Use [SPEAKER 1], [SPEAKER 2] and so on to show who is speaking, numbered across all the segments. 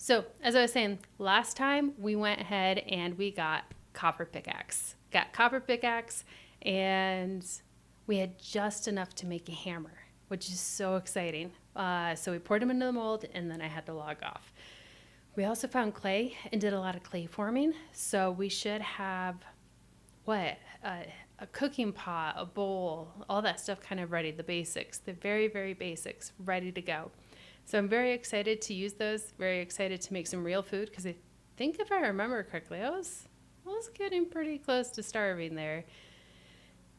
[SPEAKER 1] So as I was saying, last time we went ahead and we got copper pickaxe. And we had just enough to make a hammer, which is so exciting. So we poured them into the mold and then I had to log off. We also found clay and did a lot of clay forming. So we should have a cooking pot, a bowl, all that stuff kind of ready, the basics, the very, very basics ready to go. So I'm very excited to use those, very excited to make some real food because I think if I remember correctly, I was getting pretty close to starving there.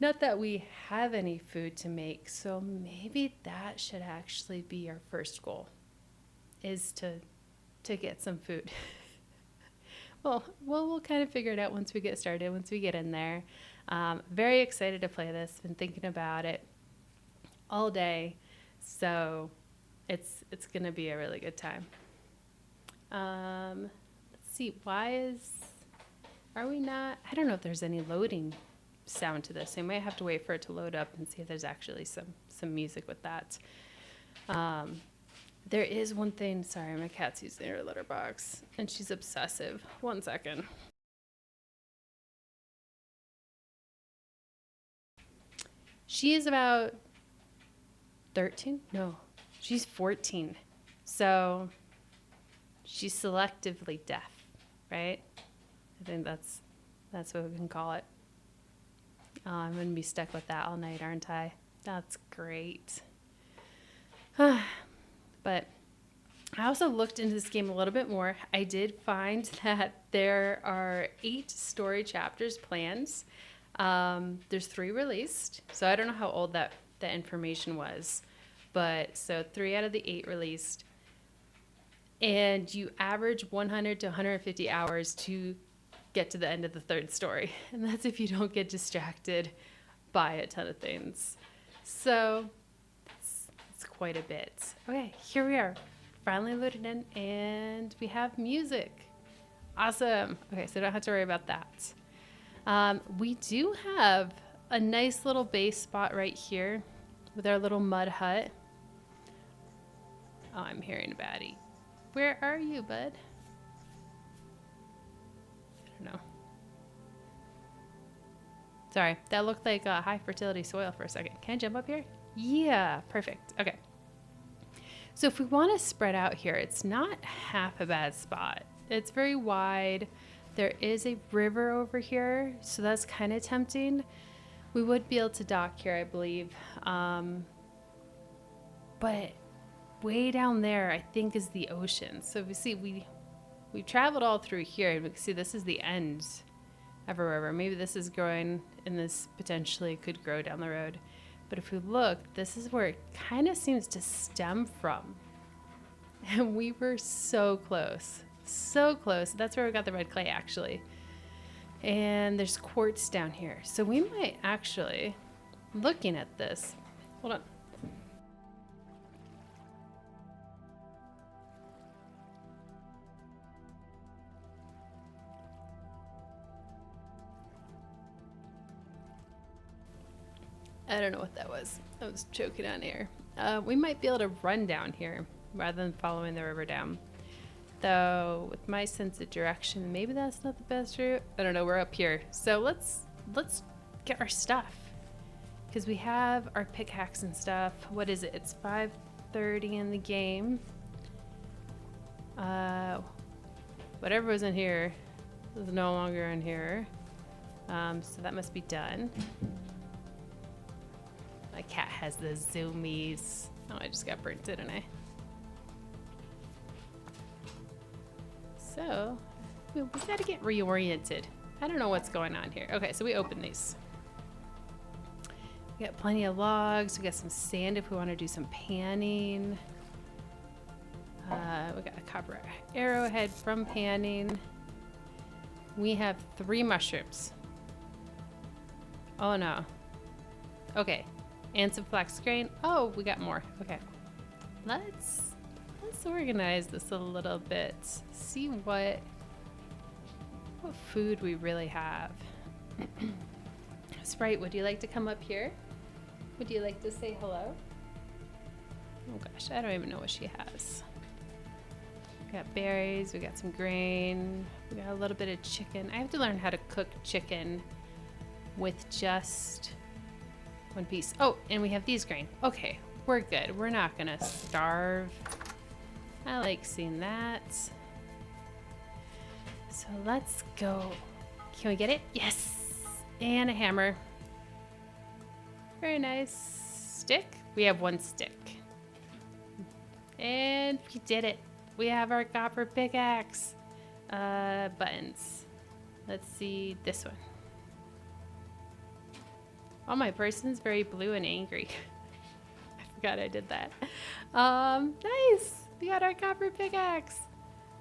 [SPEAKER 1] Not that we have any food to make, so maybe that should actually be our first goal, is to get some food. Well, we'll kind of figure it out once we get started, once we get in there. Very excited to play this. Been thinking about it all day, so it's going to be a really good time. Let's see. Are we not? I don't know if there's any loading sound to this. I might have to wait for it to load up and see if there's actually some music with that. There is one thing. Sorry, my cat's using her litter box, and she's obsessive. 1 second. She is about 13? No, she's 14. So she's selectively deaf, right? I think that's what we can call it. I'm going to be stuck with that all night, aren't I? That's great. But I also looked into this game a little bit more. I did find that there are 8 story chapters planned. There's 3 released. So I don't know how old that information was. But so 3 out of the 8 released. And you average 100 to 150 hours to get to the end of the 3rd story. And that's if you don't get distracted by a ton of things. So it's quite a bit. Okay, here we are. Finally loaded in, and we have music. Awesome. Okay, so I don't have to worry about that. We do have a nice little base spot right here with our little mud hut. Oh, I'm hearing a baddie. Where are you, bud? I don't know. Sorry, that looked like a high fertility soil for a second. Can I jump up here? Yeah, perfect. Okay. So if we want to spread out here, it's not half a bad spot. It's very wide. There is a river over here, so that's kind of tempting. We would be able to dock here, I believe. But way down there, I think, is the ocean. So we see we traveled all through here, and we can see this is the end of a river. Maybe this is growing, and this potentially could grow down the road. But if we look, this is where it kind of seems to stem from. And we were so close. So close. That's where we got the red clay, actually. And there's quartz down here. So we might actually, looking at this, hold on. I don't know what that was. I was choking on air. We might be able to run down here rather than following the river down. Though, with my sense of direction, maybe that's not the best route. I don't know, we're up here. So let's get our stuff. Because we have our pickaxe and stuff. What is it? It's 5:30 in the game. Whatever was in here is no longer in here. So that must be done. My cat has the zoomies. Oh, I just got burnt, didn't I? So, we gotta get reoriented. I don't know what's going on here. Okay, so we open these. We got plenty of logs. We got some sand if we want to do some panning. We got a copper arrowhead from panning. We have 3 mushrooms. Oh no. Okay. And some flax grain. Oh, we got more. Okay. Let's organize this a little bit. See what food we really have. Sprite, would you like to come up here? Would you like to say hello? Oh gosh, I don't even know what she has. We got berries, we got some grain, we got a little bit of chicken. I have to learn how to cook chicken with just one piece. Oh, and we have these grain. Okay, we're good. We're not gonna starve. I like seeing that. So let's go. Can we get it? Yes! And a hammer. Very nice. Stick? We have one stick. And we did it. We have our copper pickaxe. Buttons. Let's see this one. Oh, my person's very blue and angry. I forgot I did that. Nice. We got our copper pickaxe.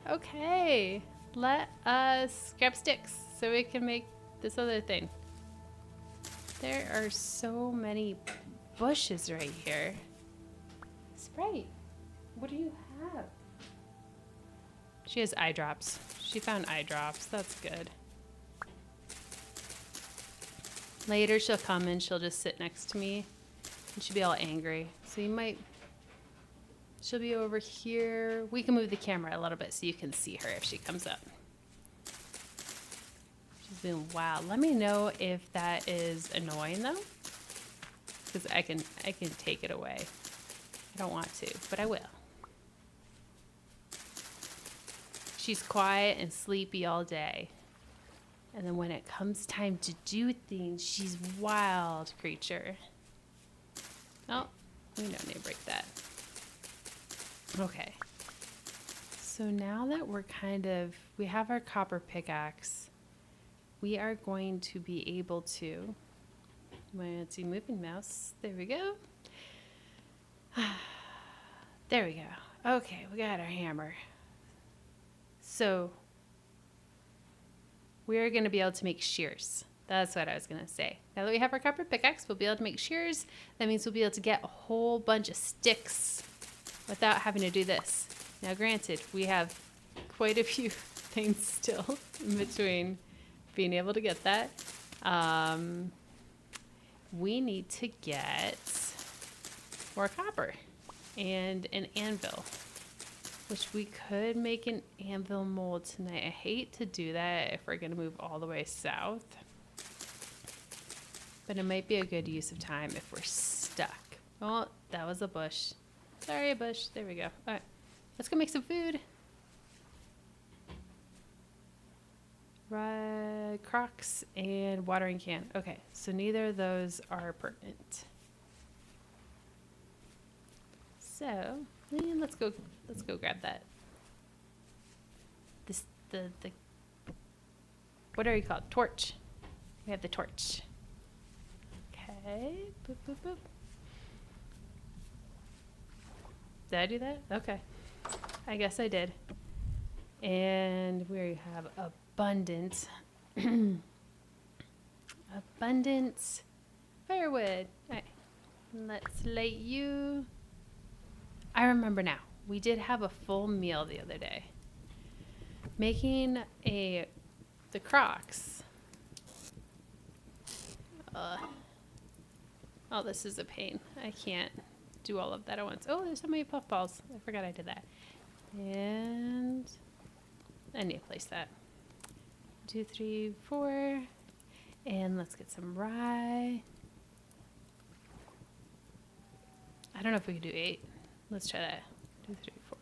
[SPEAKER 1] Okay. Let us grab sticks so we can make this other thing. There are so many bushes right here. Sprite, what do you have? She has eye drops. She found eye drops. That's good. Later she'll come and she'll just sit next to me and she'll be all angry. So you might... She'll be over here. We can move the camera a little bit so you can see her if she comes up. She's been wild. Let me know if that is annoying though, because I can take it away. I don't want to, but I will. She's quiet and sleepy all day, and then when it comes time to do things, she's a wild creature. Oh, we don't need to break that. Okay, so now that we're we have our copper pickaxe, we are going to be able to, let's see, moving mouse, there we go. There we go. Okay, we got our hammer. So we're going to be able to make shears. That's what I was going to say. Now that we have our copper pickaxe, we'll be able to make shears. That means we'll be able to get a whole bunch of sticks without having to do this. Now granted, we have quite a few things still in between being able to get that. We need to get more copper and an anvil, which we could make an anvil mold tonight. I hate to do that if we're going to move all the way south, but it might be a good use of time if we're stuck. Oh, that was a bush. Sorry, a bush. There we go. All right, let's go make some food. Crocs and watering can. Okay, so neither of those are pertinent. So let's go grab that. The what are you called? Torch. We have the torch. Okay. Boop, boop, boop. Did I do that? Okay. I guess I did. And we have abundant firewood. All right. Let's light you. I remember now. We did have a full meal the other day. Making the Crocs. Oh, this is a pain. I can't do all of that at once. Oh, there's so many puffballs. I forgot I did that. And I need to place that. 2, 3, 4. And let's get some rye. I don't know if we could do 8. Let's try that. 2, 3, 4.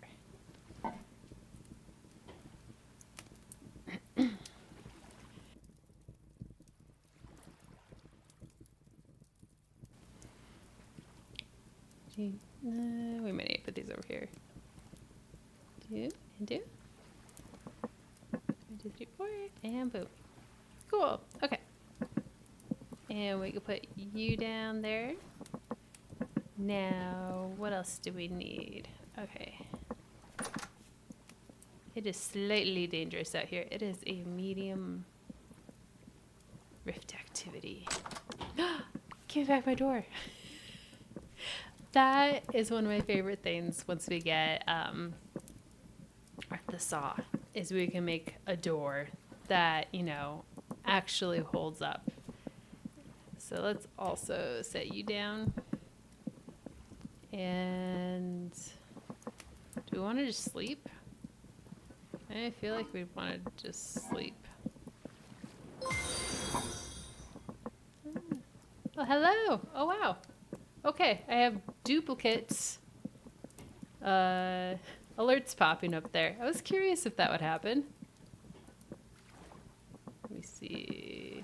[SPEAKER 1] We might need to put these over here. 2 and 2. 1, 2, 3, 4, and boom. Cool. Okay. And we can put you down there. Now, what else do we need? Okay. It is slightly dangerous out here. It is a medium rift activity. Give me back my door. That is one of my favorite things once we get the saw, is we can make a door that, you know, actually holds up. So let's also set you down. And do we want to just sleep? I feel like we'd want to just sleep. Oh, hello. Oh, wow. Okay, I have duplicates. Alerts popping up there. I was curious if that would happen. Let me see.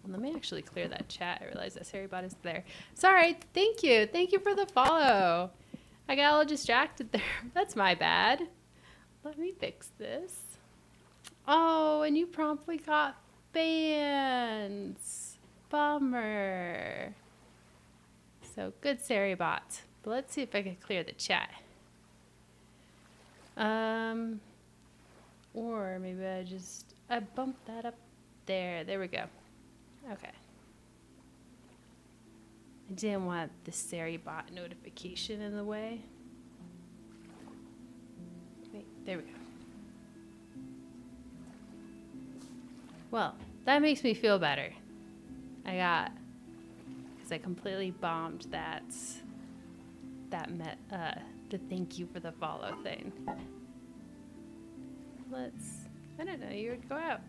[SPEAKER 1] Let me actually clear that chat. I realize that Sarybot is there. Sorry. Thank you. Thank you for the follow. I got a little distracted there. That's my bad. Let me fix this. Oh, and you promptly got bans. Bummer. So good, Sarybot. But let's see if I can clear the chat. Or maybe I bumped that up there. There we go. Okay. I didn't want the Sarybot notification in the way. Wait, there we go. Well, that makes me feel better. Because I completely bombed the thank you for the follow thing. I don't know, you would go out.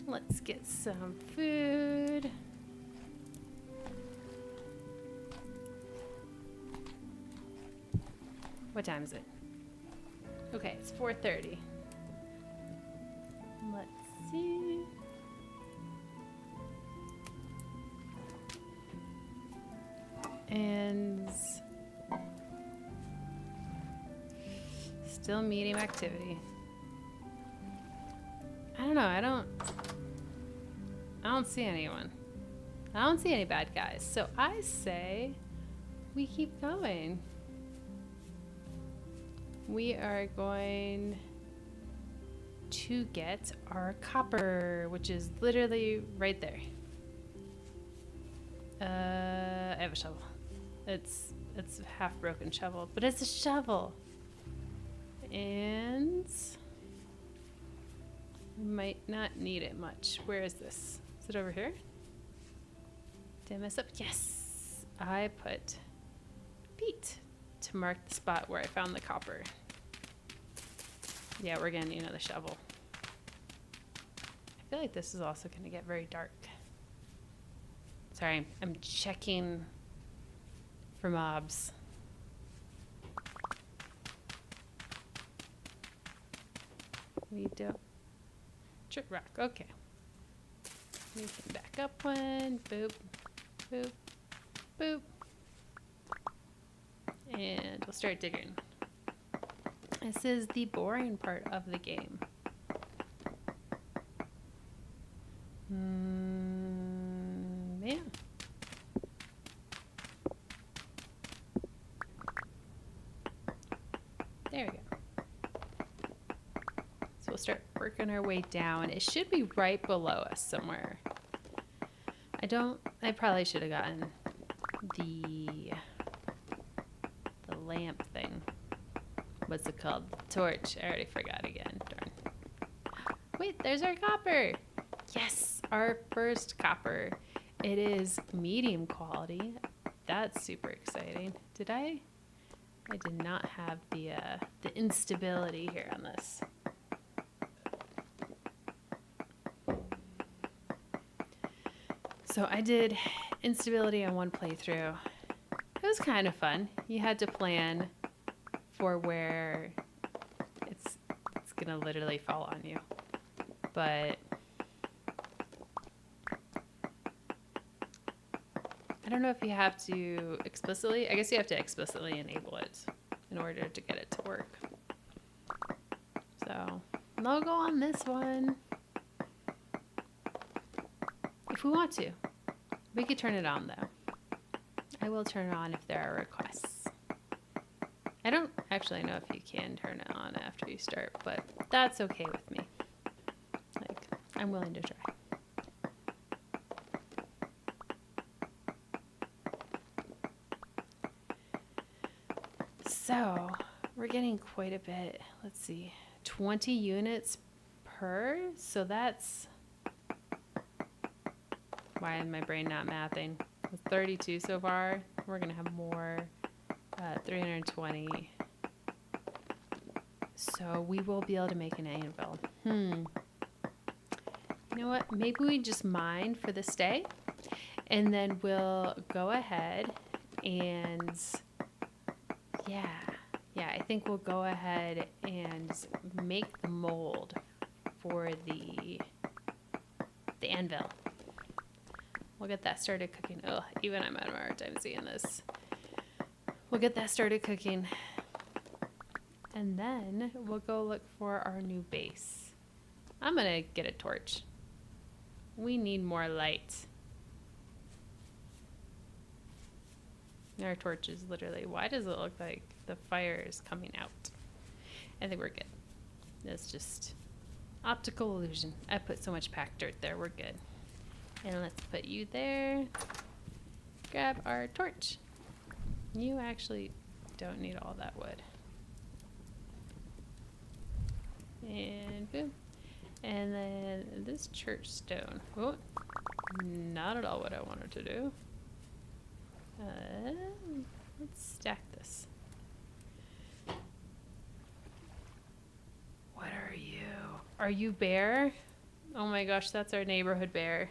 [SPEAKER 1] Let's get some food. What time is it? Okay, it's 4:30. Let's see. And still medium activity. I don't know, I don't see anyone. I don't see any bad guys. So I say we keep going. We are going to get our copper, which is literally right there. I have a shovel. It's a half broken shovel, but it's a shovel. And we might not need it much. Where is this? Is it over here? Did I mess up? Yes! I put Pete to mark the spot where I found the copper. Yeah, we're gonna need another shovel. I feel like this is also gonna get very dark. Sorry, I'm checking for mobs. We don't. Trip rock, okay. We can back up one. Boop, boop, boop. And we'll start digging. This is the boring part of the game. Yeah. There we go. So we'll start working our way down. It should be right below us somewhere. I probably should have gotten the lamp thing. What's it called? The torch. I already forgot again. Darn. Wait, there's our copper. Yes, our first copper. It is medium quality. That's super exciting. I did not have the instability here on this. So I did instability on one playthrough. It was kind of fun. You had to plan for where it's gonna literally fall on you. But I don't know if you have to explicitly, I guess you have to explicitly enable it in order to get it to work. So, no go on this one. If we want to. We could turn it on though. I will turn it on if there are requests. I don't actually know if you can turn it on after you start, but that's okay with me. Like, I'm willing to try. So, we're getting quite a bit. Let's see, 20 units per? So that's... Why is my brain not mathing? It's 32 so far. We're going to have more 320. So we will be able to make an anvil. You know what? Maybe we just mine for this day, and then we'll go ahead and yeah, I think we'll go ahead and make the mold for the anvil. We'll get that started cooking. Oh, even I'm having a hard time seeing this. We'll get that started cooking. And then we'll go look for our new base. I'm gonna get a torch. We need more light. Our torch is literally, why does it look like the fire is coming out? I think we're good. It's just optical illusion. I put so much packed dirt there, we're good. And let's put you there. Grab our torch. You actually don't need all that wood. And boom. And then this church stone. Oh, not at all what I wanted to do. Let's stack this. What are you? Are you bear? Oh my gosh, that's our neighborhood bear.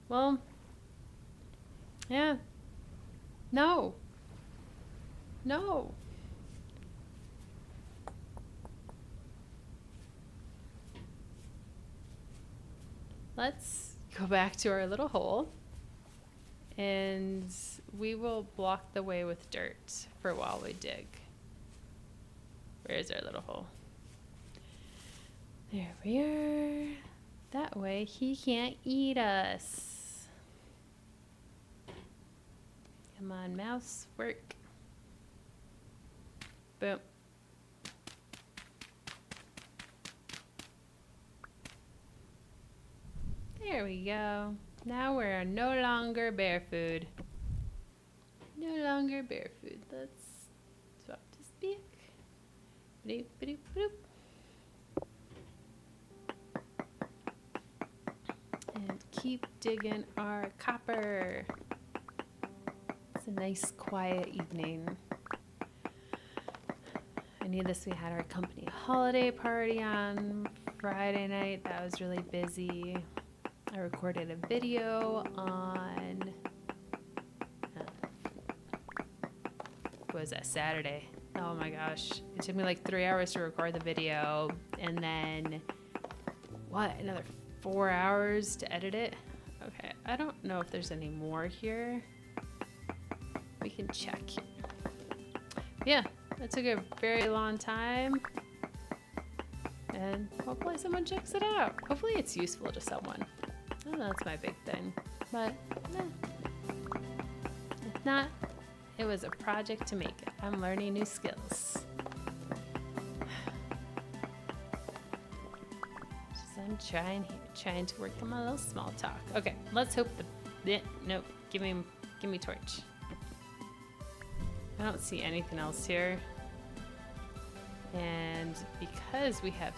[SPEAKER 1] Well, yeah. No. No. Let's go back to our little hole, and we will block the way with dirt for while we dig. Where's our little hole? There we are. That way he can't eat us. Come on, mouse, work. Boom. There we go. Now we're no longer bear food. No longer bear food. Let's swap to speak. Boop, boop, boop. And keep digging our copper. It's a nice quiet evening. I knew this. We had our company holiday party on Friday night. That was really busy. I recorded a video on, what was that, Saturday? Oh my gosh. It took me like 3 hours to record the video, and then, another 4 hours to edit it? Okay, I don't know if there's any more here. We can check here. Yeah, that took a very long time, and hopefully someone checks it out. Hopefully it's useful to someone. Oh, that's my big thing. But, if not, it was a project to make it. I'm learning new skills. I'm trying to work on my little small talk. Okay, let's hope nope, give me torch. I don't see anything else here. And because we have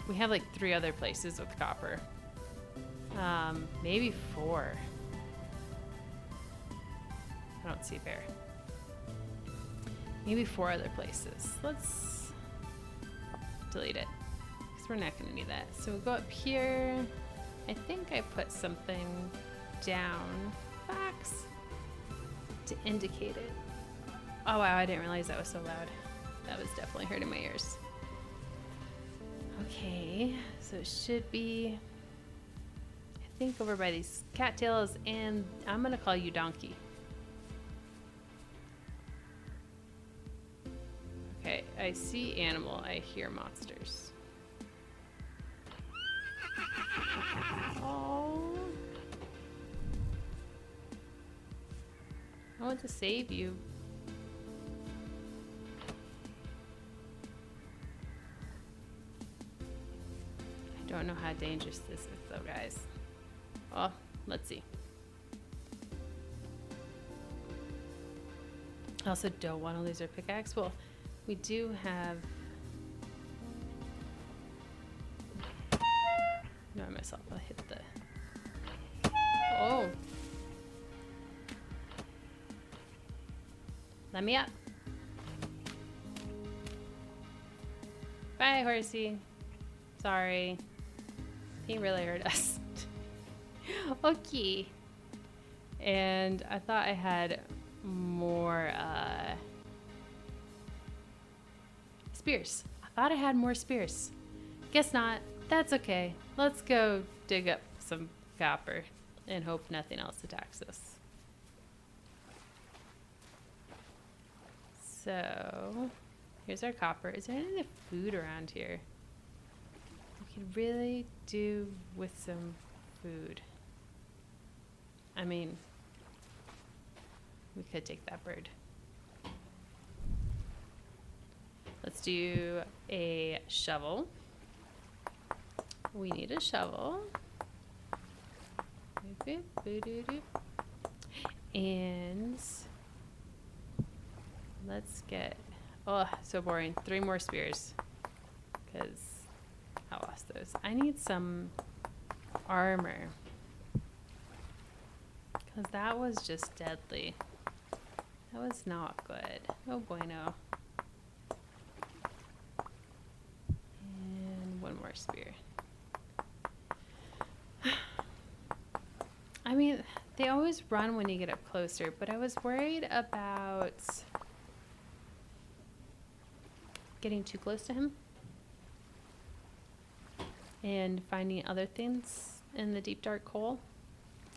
[SPEAKER 1] we have like 3 other places with copper. Maybe 4. I don't see bear. Maybe 4 other places. Let's delete it, because we're not going to need that. So we'll go up here. I think I put something down box to indicate it. Oh wow, I didn't realize that was so loud. That was definitely hurting my ears. Okay, so it should be, I think, over by these cattails, and I'm gonna call you Donkey. Okay, I see animal, I hear monsters. Oh, I want to save you. I don't know how dangerous this is though, guys. Well, let's see. I also don't want to lose our pickaxe. Well, we do have... No, myself, I'll hit the... Oh, Let me up. Bye, horsey. Sorry. He really hurt us. Okay. And I thought I had more spears. I thought I had more spears. Guess not. That's okay. Let's go dig up some copper and hope nothing else attacks us. So, here's our copper. Is there any food around here? We could really do with some food. I mean, we could take that bird. Let's do a shovel. We need a shovel. And let's get, oh, so boring. 3 more spears. Because I lost those. I need some armor. Because that was just deadly. That was not good. Oh bueno. And 1 more spear. I mean, they always run when you get up closer, but I was worried about getting too close to him and finding other things in the deep dark hole.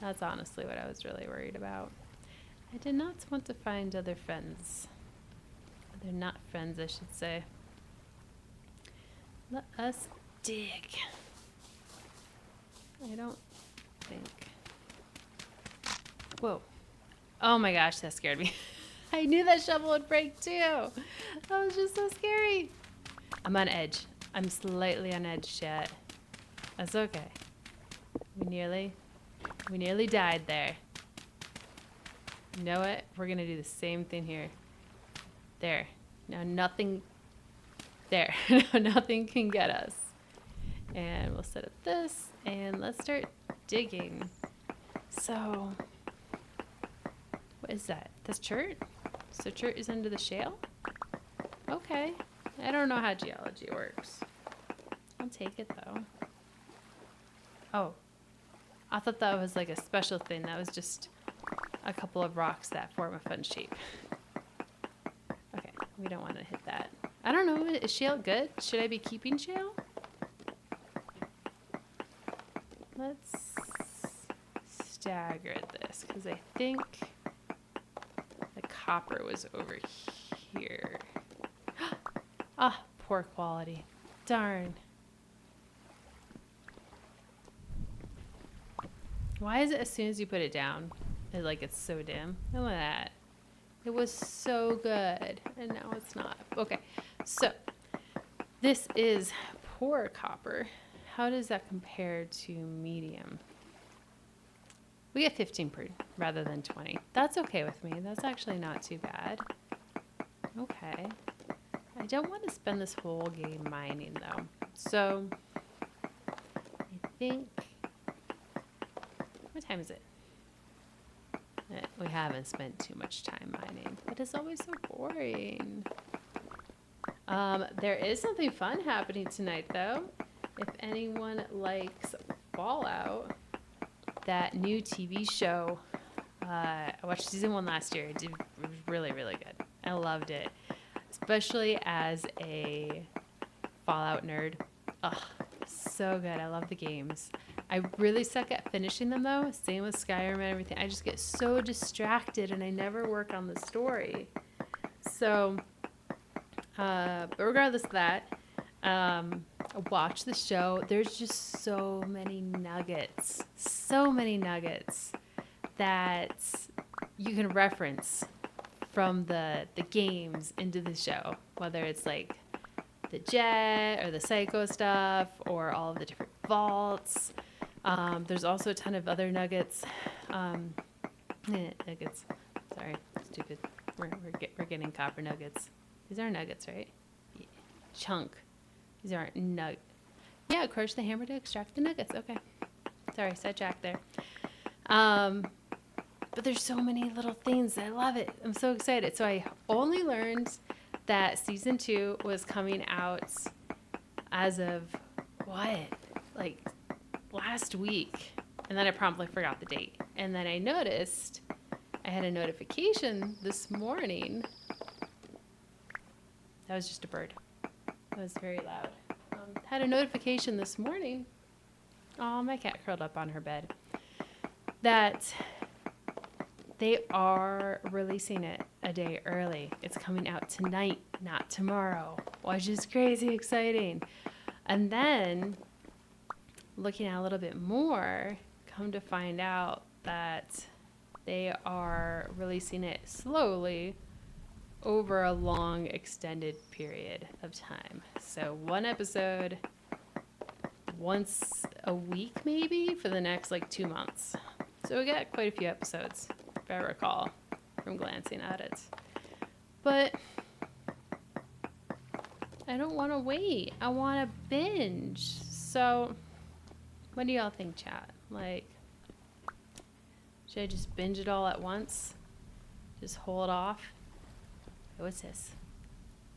[SPEAKER 1] That's honestly what I was really worried about. I did not want to find other friends. They're not friends, I should say. Let us dig. I don't think. Whoa. Oh my gosh, that scared me. I knew that shovel would break too. That was just so scary. I'm on edge. I'm slightly on edge yet. That's okay. We nearly died there. You know what? We're gonna do the same thing here. There. Now nothing. There. Now nothing can get us. And we'll set up this and let's start digging. So, what is that? That's chert? So chert is under the shale? Okay. I don't know how geology works. I'll take it though. Oh. I thought that was like a special thing. That was just a couple of rocks that form a fun shape. Okay, we don't want to hit that. I don't know, is shale good? Should I be keeping shale? Let's stagger this, because I think the copper was over here. Ah, poor quality. Darn. Why is it as soon as you put it down, it's so dim? Look at that. It was so good, and now it's not. Okay, so this is poor copper. How does that compare to medium? We get 15 per rather than 20. That's okay with me. That's actually not too bad. Okay. I don't want to spend this whole game mining though. So I think, what time is it? We haven't spent too much time mining, but it's always so boring. There is something fun happening tonight though. If anyone likes Fallout, that new TV show, I watched season 1 last year. It was really, really good. I loved it, especially as a Fallout nerd. Ugh, so good. I love the games. I really suck at finishing them though. Same with Skyrim and everything. I just get so distracted and I never work on the story. So, but regardless of that, watch the show. There's just so many nuggets that you can reference from the games into the show, whether it's like the jet or the psycho stuff or all of the different vaults. There's also a ton of other nuggets. Nuggets. Sorry, stupid. We're getting copper nuggets. These are nuggets, right? Yeah. Chunk. These aren't nuggets. Yeah, crush the hammer to extract the nuggets. Okay. Sorry, sidetrack there. But But there's so many little things. I love it. I'm so excited. So I only learned that season 2 was coming out as of what? Like last week. And then I promptly forgot the date. And then I noticed I had a notification this morning. That was just a bird. That was very loud. Had a notification this morning. Oh, my cat curled up on her bed. That they are releasing it a day early. It's coming out tonight, not tomorrow, which is crazy exciting. And then, looking at a little bit more, come to find out that they are releasing it slowly over a long extended period of time. So 1 episode once a week maybe for the next like 2 months. So we got quite a few episodes, if I recall, from glancing at it. But I don't want to wait. I want to binge. So what do y'all think, chat? Like, should I just binge it all at once? Just hold off? What's this?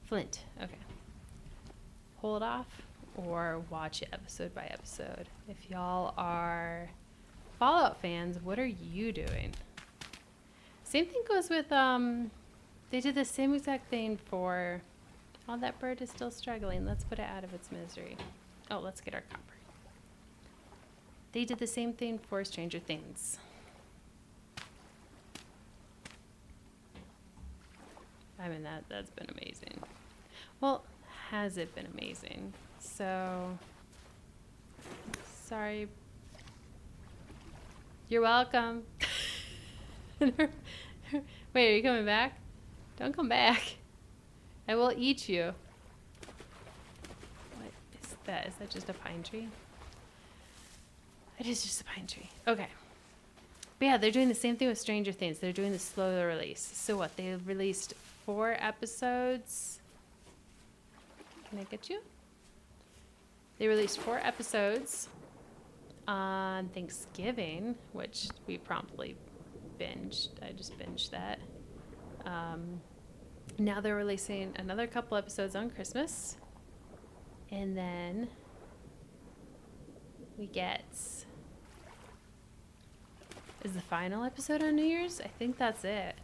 [SPEAKER 1] Flint. Okay. Hold off or watch it episode by episode. If y'all are Fallout fans, what are you doing? Same thing goes with, they did the same exact thing for, oh, that bird is still struggling. Let's put it out of its misery. Oh, let's get our copper. They did the same thing for Stranger Things. I mean, that's been amazing. Well, has it been amazing? So, sorry. You're welcome. Wait, are you coming back? Don't come back. I will eat you. What is that? Is that just a pine tree? It is just a pine tree. Okay. But yeah, they're doing the same thing with Stranger Things. They're doing the slow release. So what? They released 4 episodes. Can I get you? They released 4 episodes on Thanksgiving, which we promptly binged. I just binged that. Now they're releasing another couple episodes on Christmas. And then we get... Is the final episode on New Year's? I think that's it.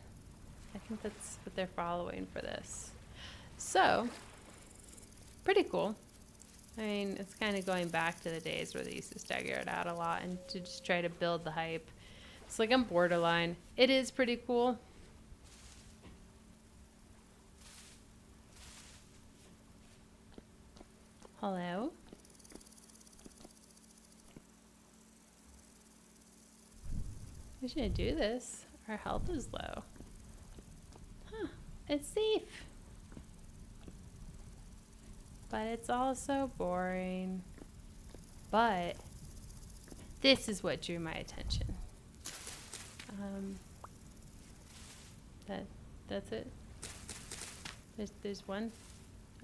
[SPEAKER 1] I think that's what they're following for this. So, pretty cool. I mean, it's kind of going back to the days where they used to stagger it out a lot and to just try to build the hype. It's like I'm borderline. It is pretty cool. Hello? We shouldn't do this. Our health is low. Huh. It's safe. But it's also boring. But this is what drew my attention. That's it. There's one.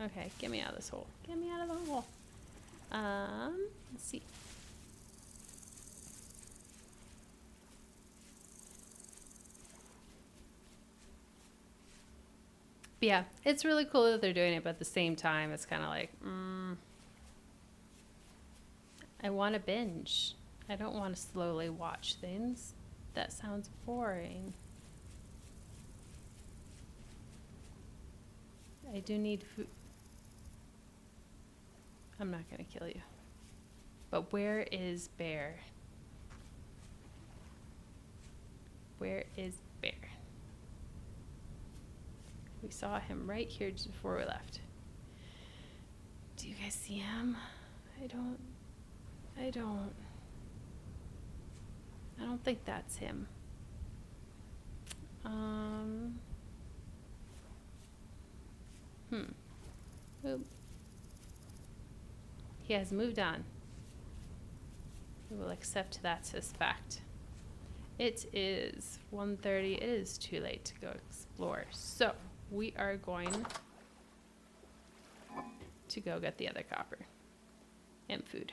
[SPEAKER 1] Okay, get me out of this hole. Get me out of the hole. Let's see. But yeah, it's really cool that they're doing it, but at the same time, it's kind of like, I want to binge. I don't want to slowly watch things. That sounds boring. I do need food. I'm not going to kill you. But where is Bear? Where is Bear? We saw him right here just before we left. Do you guys see him? I don't think that's him. Oop. He has moved on. We will accept that as fact. It is 1:30. It is too late to go explore. So we are going to go get the other copper and food.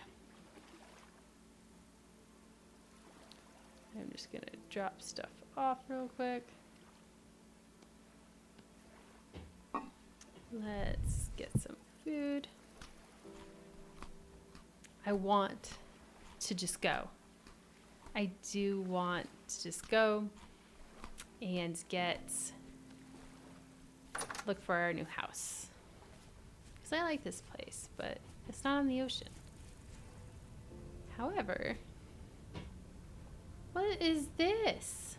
[SPEAKER 1] I'm just gonna drop stuff off real quick. Let's get some food. I want to just go. I do want to just go and look for our new house. Because I like this place, but it's not on the ocean. However, what is this?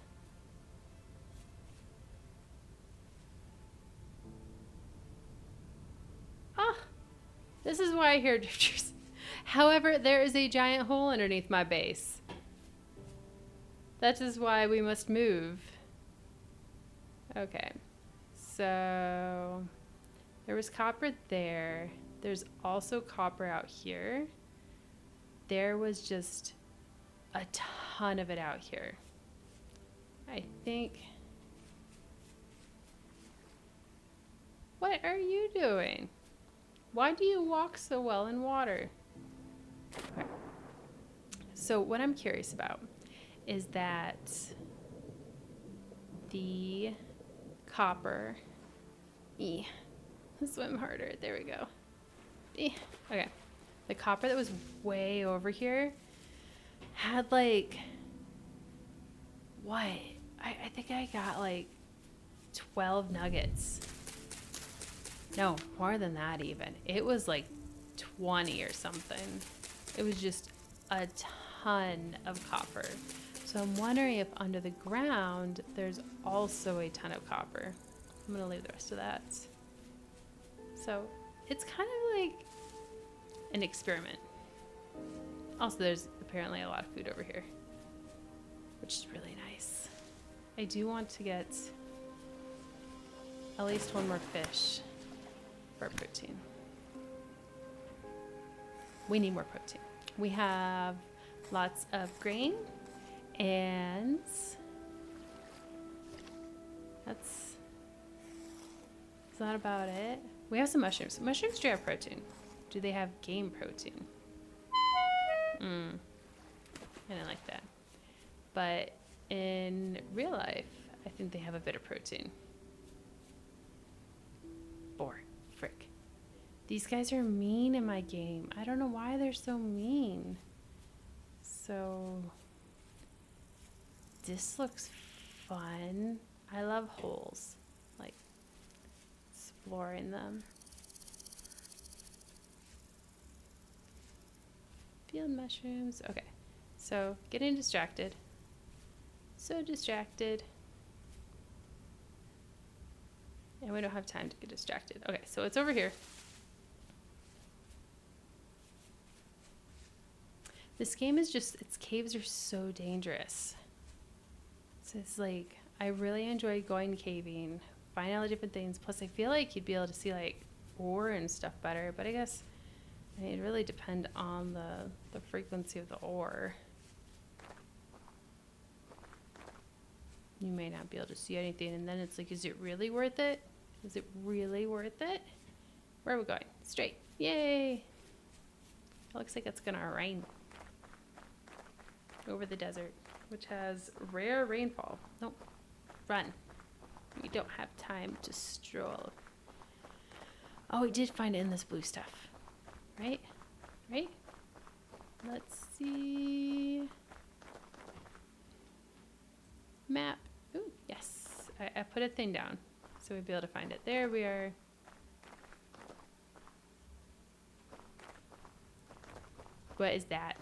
[SPEAKER 1] Ah, this is why I hear drifters. However, there is a giant hole underneath my base. That is why we must move. Okay, so there was copper there. There's also copper out here. There was just a ton of it out here. I think... What are you doing? Why do you walk so well in water? Okay. So what I'm curious about is that the copper... Swim harder. There we go. Okay. The copper that was way over here had like... What? I think I got like 12 nuggets. No, more than that even. It was like 20 or something. It was just a ton of copper. So I'm wondering if under the ground there's also a ton of copper. I'm gonna leave the rest of that. So it's kind of like an experiment. Also, there's apparently a lot of food over here, which is really nice. I do want to get at least one more fish for protein. We need more protein. We have lots of grain, and that's not about it. We have some mushrooms. Mushrooms do have protein. Do they have game protein? I didn't like that. But in real life, I think they have a bit of protein. Boar. Frick. These guys are mean in my game. I don't know why they're so mean. So, this looks fun. I love holes. Like, exploring them. Field mushrooms. Okay. So, getting distracted. So distracted. And we don't have time to get distracted. Okay, so it's over here. This game is just, its caves are so dangerous. So it's like, I really enjoy going caving, finding all the different things. Plus, I feel like you'd be able to see like ore and stuff better. But I guess it'd really depend on the frequency of the ore. You may not be able to see anything. And then it's like, is it really worth it? Is it really worth it? Where are we going? Straight. Yay. It looks like it's gonna rain over the desert, which has rare rainfall. Nope. Run. We don't have time to stroll. Oh, we did find it in this blue stuff. Right? Right? Let's see. Map. Ooh, yes. I put a thing down so we'd be able to find it. There we are. What is that?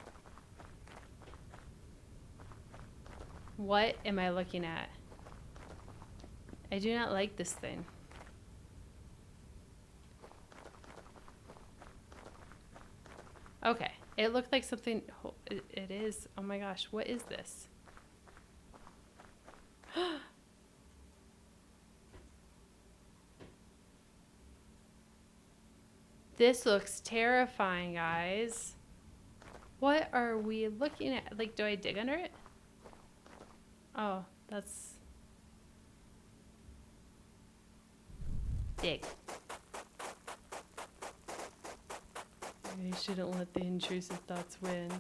[SPEAKER 1] What am I looking at? I do not like this thing. Okay. It looked like something. It is. Oh my gosh. What is this? This looks terrifying, guys. What are we looking at? Like, do I dig under it? Oh, that's... Dig. I shouldn't let the intrusive thoughts win.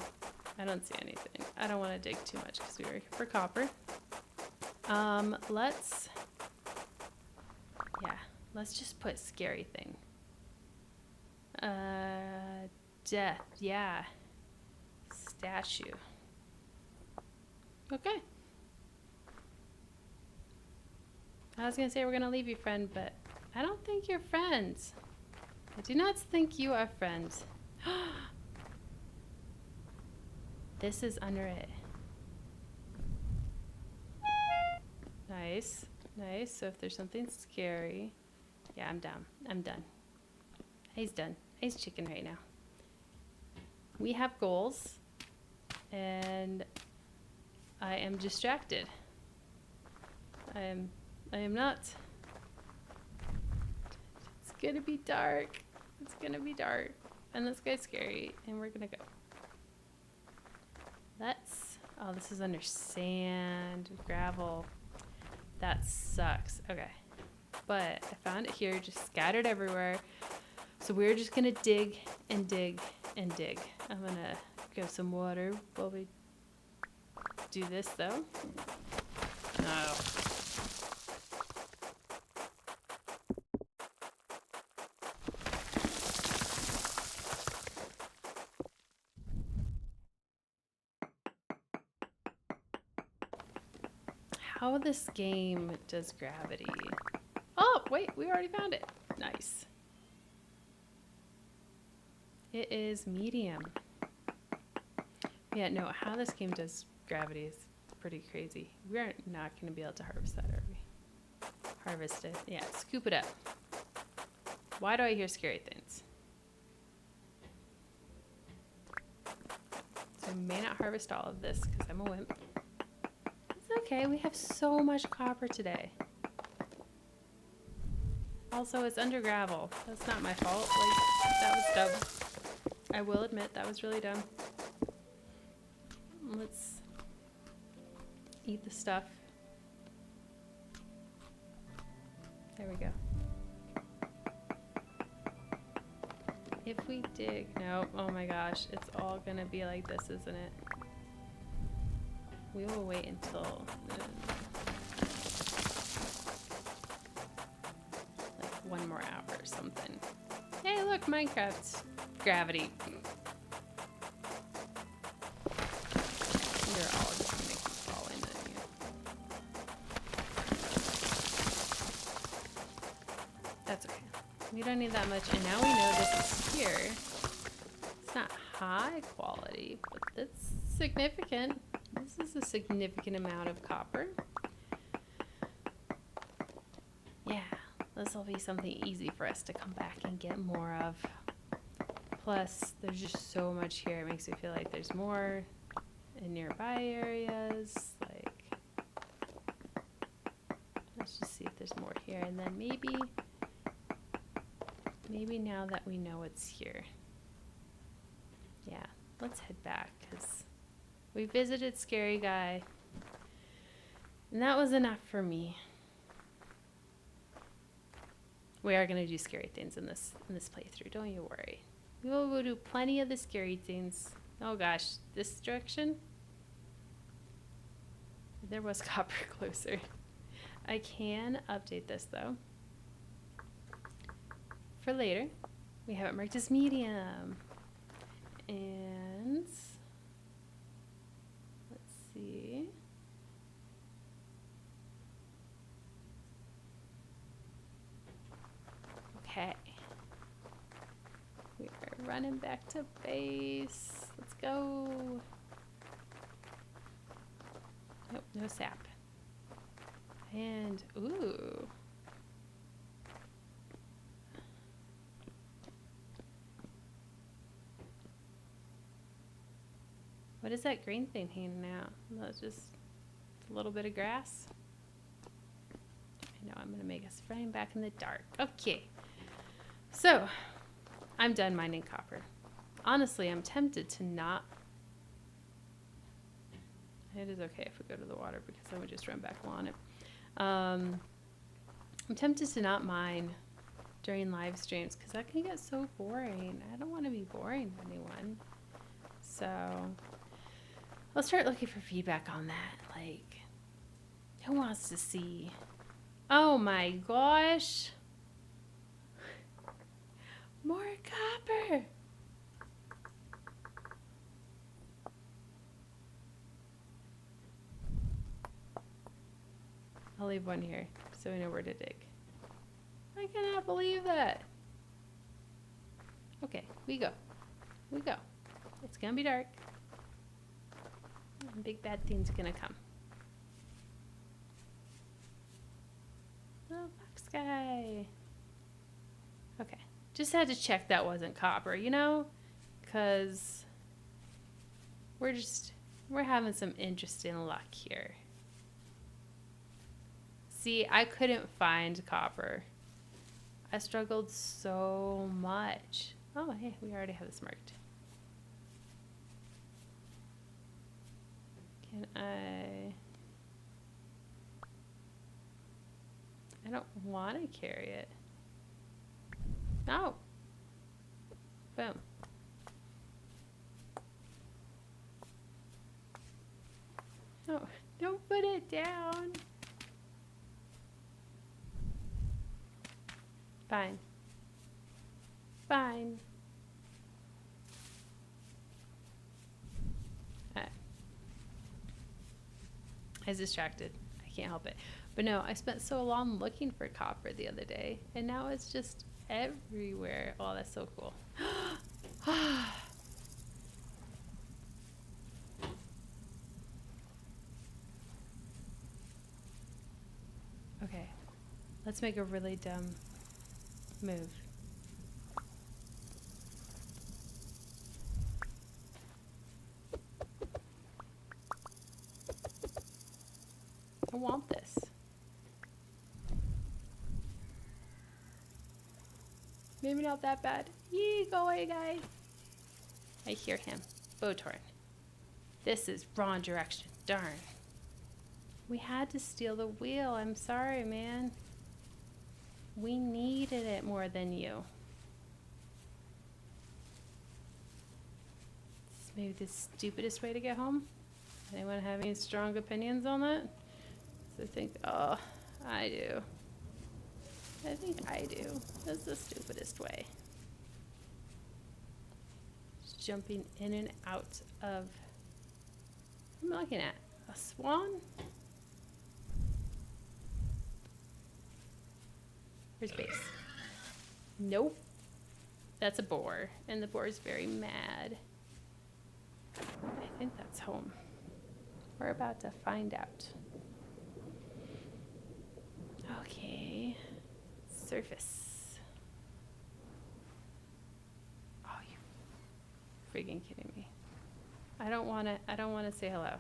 [SPEAKER 1] I don't see anything. I don't want to dig too much because we were here for copper. Let's just put scary thing. Death, yeah. Statue. Okay. I was gonna say we're gonna leave you, friend, but I don't think you're friends. I do not think you are friends. This is under it. Nice. Nice. So if there's something scary. Yeah, I'm down. I'm done. He's done. He's chicken right now. We have goals. And I am distracted. I am not. It's gonna be dark. It's gonna be dark. And this guy's scary. And we're gonna go. Oh, this is under sand, gravel. That sucks. Okay. But I found it here, just scattered everywhere. So we're just gonna dig and dig and dig. I'm gonna go some water while we do this though. No. How this game does gravity. Oh, wait, we already found it. Nice. It is medium. Yeah, no, how this game does gravity is pretty crazy. We're not going to be able to harvest that, are we? Harvest it. Yeah, scoop it up. Why do I hear scary things? So I may not harvest all of this because I'm a wimp. It's okay, we have so much copper today. Also, it's under gravel. That's not my fault. Like, that was dumb. I will admit, that was really dumb. Let's eat the stuff. There we go. If we dig... No, oh my gosh. It's all gonna be like this, isn't it? We will wait until... like 1 more hour or something. Hey, look, Minecraft's gravity. You're all just gonna keep falling at you. That's okay. We don't need that much, and now we know this is here. It's not high quality, but that's significant. This is a significant amount of copper. Yeah, this will be something easy for us to come back and get more of. Plus, there's just so much here. It makes me feel like there's more in nearby areas. Like, let's just see if there's more here. And then maybe now that we know it's here. Yeah, let's head back because we visited Scary Guy. And that was enough for me. We are going to do scary things in this playthrough. Don't you worry. We will do plenty of the scary things. Oh gosh, this direction? There was copper closer. I can update this though. For later. We have it marked as medium. And let's see. Okay. We are running back to base. Let's go. Nope, no sap. And, ooh. What is that green thing hanging out? That's just a little bit of grass. I know I'm going to make us running back in the dark. Okay. So, I'm done mining copper. Honestly, I'm tempted to not. It is okay if we go to the water because then we just run back along it. I'm tempted to not mine during live streams because that can get so boring. I don't want to be boring to anyone. So, I'll start looking for feedback on that. Like, who wants to see? Oh my gosh. More copper. I'll leave one here so we know where to dig. I cannot believe that. Okay, we go. We go. It's gonna be dark. And big bad thing's gonna come. Oh, box guy. Okay, just had to check that wasn't copper, you know? Because we're having some interesting luck here. See, I couldn't find copper. I struggled so much. Oh, hey, we already have this marked. Can I don't want to carry it. No. Boom. No, don't put it down. Fine. Fine. Alright. I was distracted. I can't help it. But no, I spent so long looking for copper the other day, and now it's just everywhere. Oh, that's so cool. Okay, let's make a really dumb move. I want this. Maybe not that bad. Yee, go away, guy. I hear him. Botorn. This is wrong direction. Darn. We had to steal the wheel. I'm sorry, man. We needed it more than you. This is maybe the stupidest way to get home. Anyone have any strong opinions on that? So I think, oh, I do. I think I do. That's the stupidest way. Just jumping in and out of. What am I looking at? A swan? Where's base? Nope. That's a boar, and the boar is very mad. I think that's home. We're about to find out. Okay. Surface. Oh, you freaking kidding me. I don't want to say hello.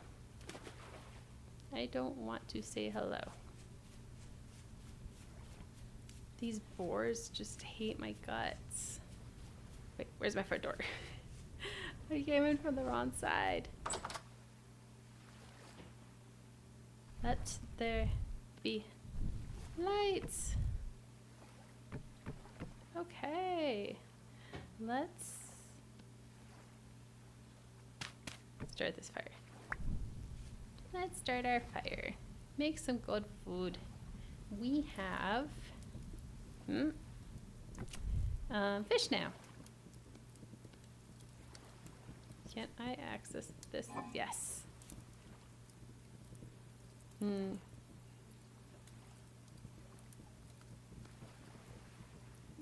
[SPEAKER 1] I don't want to say hello. These boars just hate my guts. Wait, where's my front door? I came in from the wrong side. Let there be lights. Okay. Let's start this fire. Let's start our fire. Make some good food. We have fish now. Can I access this? Yes.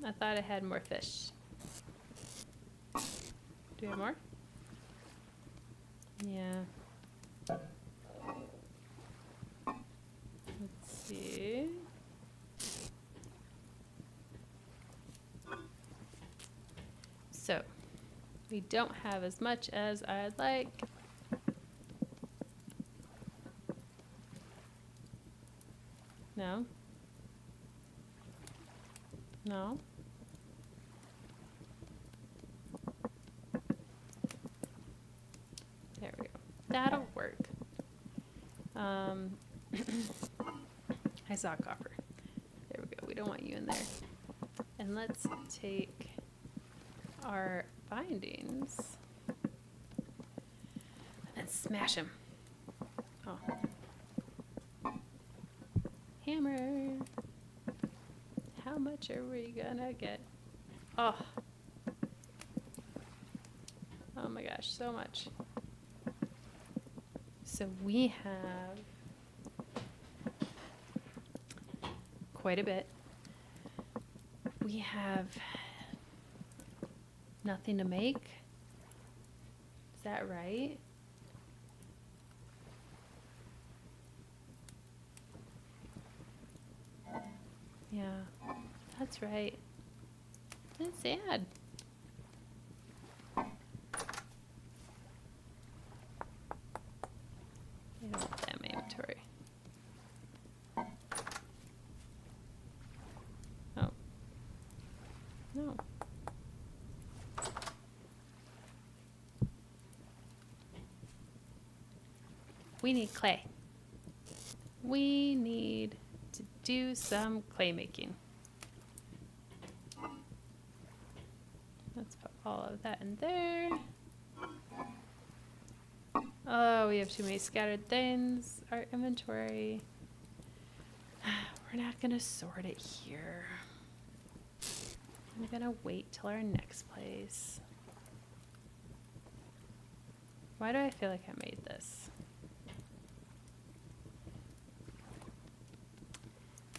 [SPEAKER 1] I thought I had more fish. Do we have more? Yeah. Let's see. So, we don't have as much as I'd like. No? No? There we go. That'll work. I saw copper. There we go. We don't want you in there. And let's take our bindings and Smash him. Oh. Hammer. How much are we gonna get? Oh. Oh my gosh, so much. So we have quite a bit. We have nothing to make. Is that right? Yeah, that's right. That's sad. I don't want that in my inventory. Oh. No. We need clay. We need to do some clay making. Let's put all of that in there. Oh, we have too many scattered things. Our inventory. We're not gonna sort it here. I'm gonna wait till our next place. Why do I feel like I made this?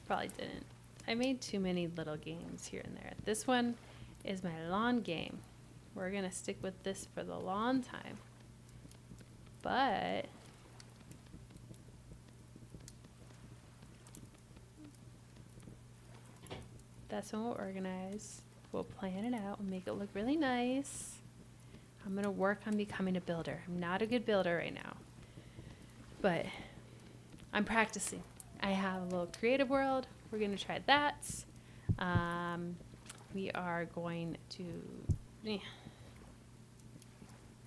[SPEAKER 1] Probably didn't. I made too many little games here and there. This one is my lawn game. We're gonna stick with this for the long time. But that's when we'll organize. We'll plan it out and make it look really nice. I'm gonna work on becoming a builder. I'm not a good builder right now, but I'm practicing. I have a little creative world. We're gonna try that. We are going to. I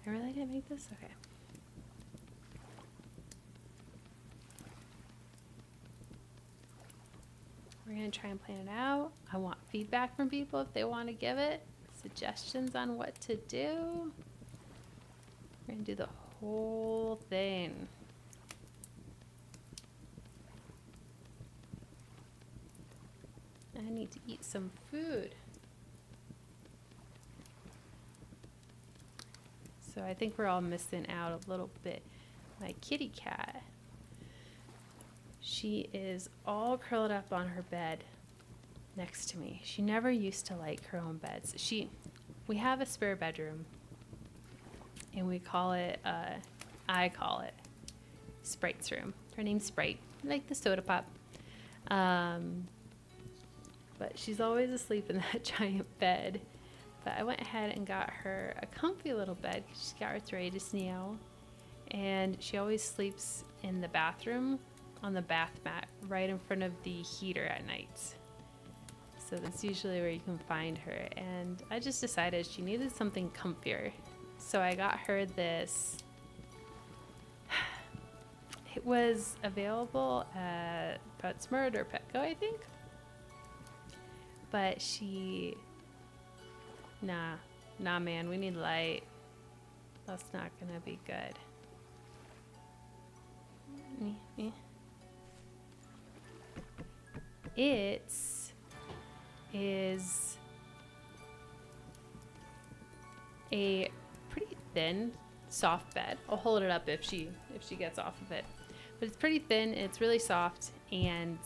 [SPEAKER 1] really didn't make this? Okay. We're gonna try and plan it out. I want feedback from people if they want to give it. Suggestions on what to do. We're gonna do the whole thing. I need to eat some food. So I think we're all missing out a little bit. My kitty cat. She is all curled up on her bed next to me. She never used to like her own beds. We have a spare bedroom, and we call it, I call it Sprite's room. Her name's Sprite, like the soda pop. But she's always asleep in that giant bed. But I went ahead and got her a comfy little bed because she's got arthritis now. And she always sleeps in the bathroom on the bath mat right in front of the heater at night. So that's usually where you can find her. And I just decided she needed something comfier. So I got her this. It was available at PetSmart or Petco, I think. But nah man, we need light. That's not gonna be good. It is a pretty thin, soft bed. I'll hold it up if she gets off of it. But it's pretty thin, it's really soft, and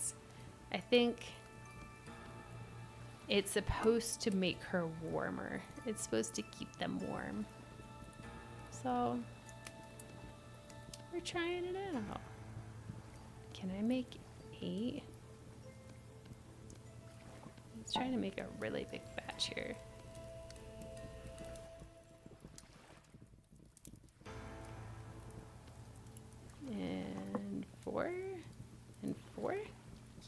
[SPEAKER 1] I think it's supposed to make her warmer. It's supposed to keep them warm. So we're trying it out. Can I make 8? Let's try to make a really big batch here. And 4 and 4.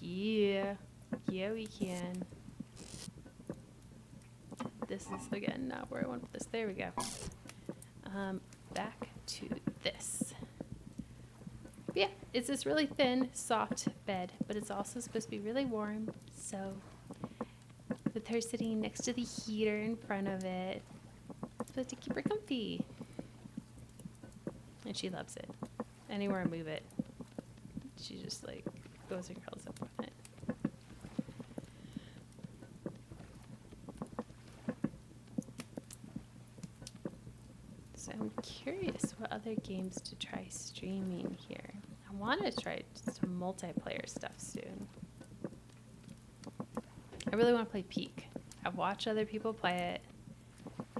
[SPEAKER 1] Yeah, we can. This is again not where I want this. There we go. Back to this. But yeah, it's this really thin, soft bed, but it's also supposed to be really warm. So with her sitting next to the heater in front of it, it's supposed to keep her comfy. And she loves it. Anywhere I move it, she just like goes and curls up on it. So I'm curious what other games to try streaming here. I want to try some multiplayer stuff soon. I really want to play Peak. I've watched other people play it,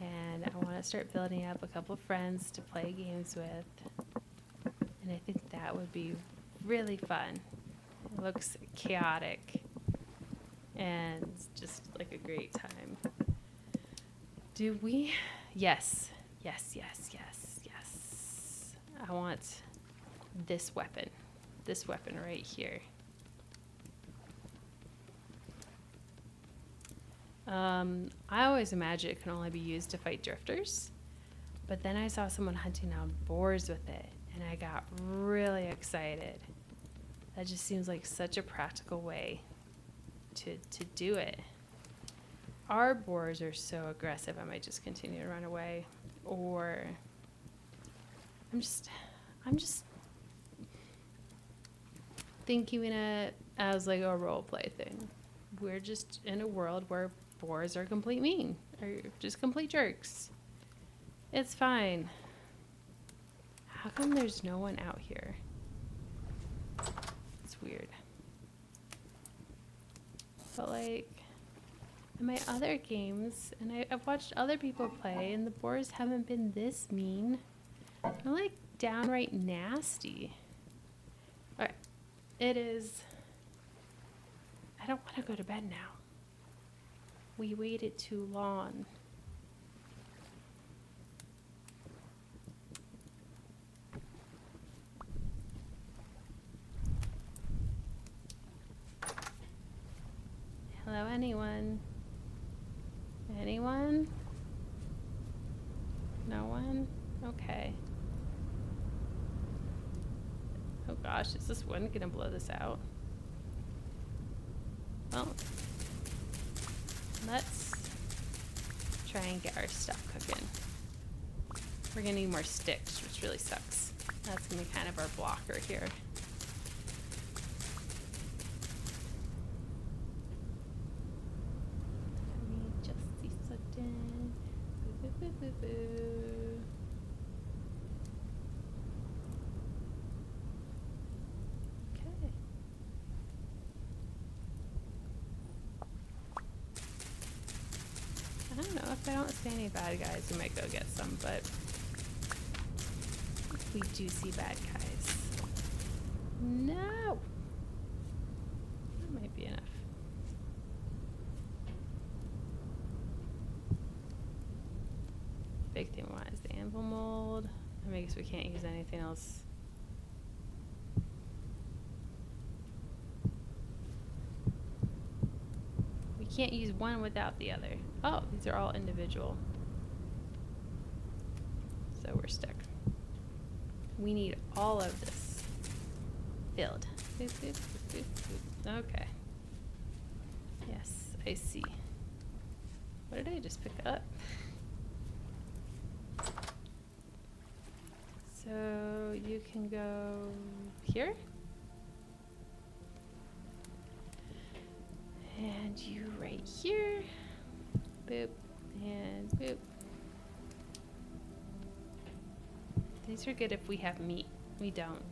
[SPEAKER 1] and I want to start building up a couple of friends to play games with. And I think that would be really fun. It looks chaotic and just like a great time. Do we? Yes. Yes, yes, yes, yes. I want this weapon right here. I always imagine it can only be used to fight drifters, but then I saw someone hunting down boars with it, and I got really excited. That just seems like such a practical way to do it. Our boars are so aggressive, I might just continue to run away, or I'm just thinking it as like a role play thing. We're just in a world where boars are complete mean, or just complete jerks. It's fine. How come there's no one out here? It's weird. But like, in my other games, and I've watched other people play, and the boars haven't been this mean. They're like downright nasty. Alright, it is. I don't want to go to bed now. We waited too long. Hello, anyone? Anyone? No one? Okay. Oh gosh, is this wind gonna blow this out? Well, let's try and get our stuff cooking. We're gonna need more sticks, which really sucks. That's gonna be kind of our blocker here. Let me just see something. Boo, boo, boo, boo, boo. Okay. I don't know, if I don't see any bad guys, we might go get some, but if we do see bad guys. No! That might be enough. Big thing we want is the anvil mold. I guess we can't use anything else. We can't use one without the other. Oh, these are all individual. So we're stuck. We need all of this filled. Boop, boop, boop, boop, boop. Okay. Yes, I see. What did I just pick up? So you can go here. And you right here. Boop and boop. These are good if we have meat. We don't.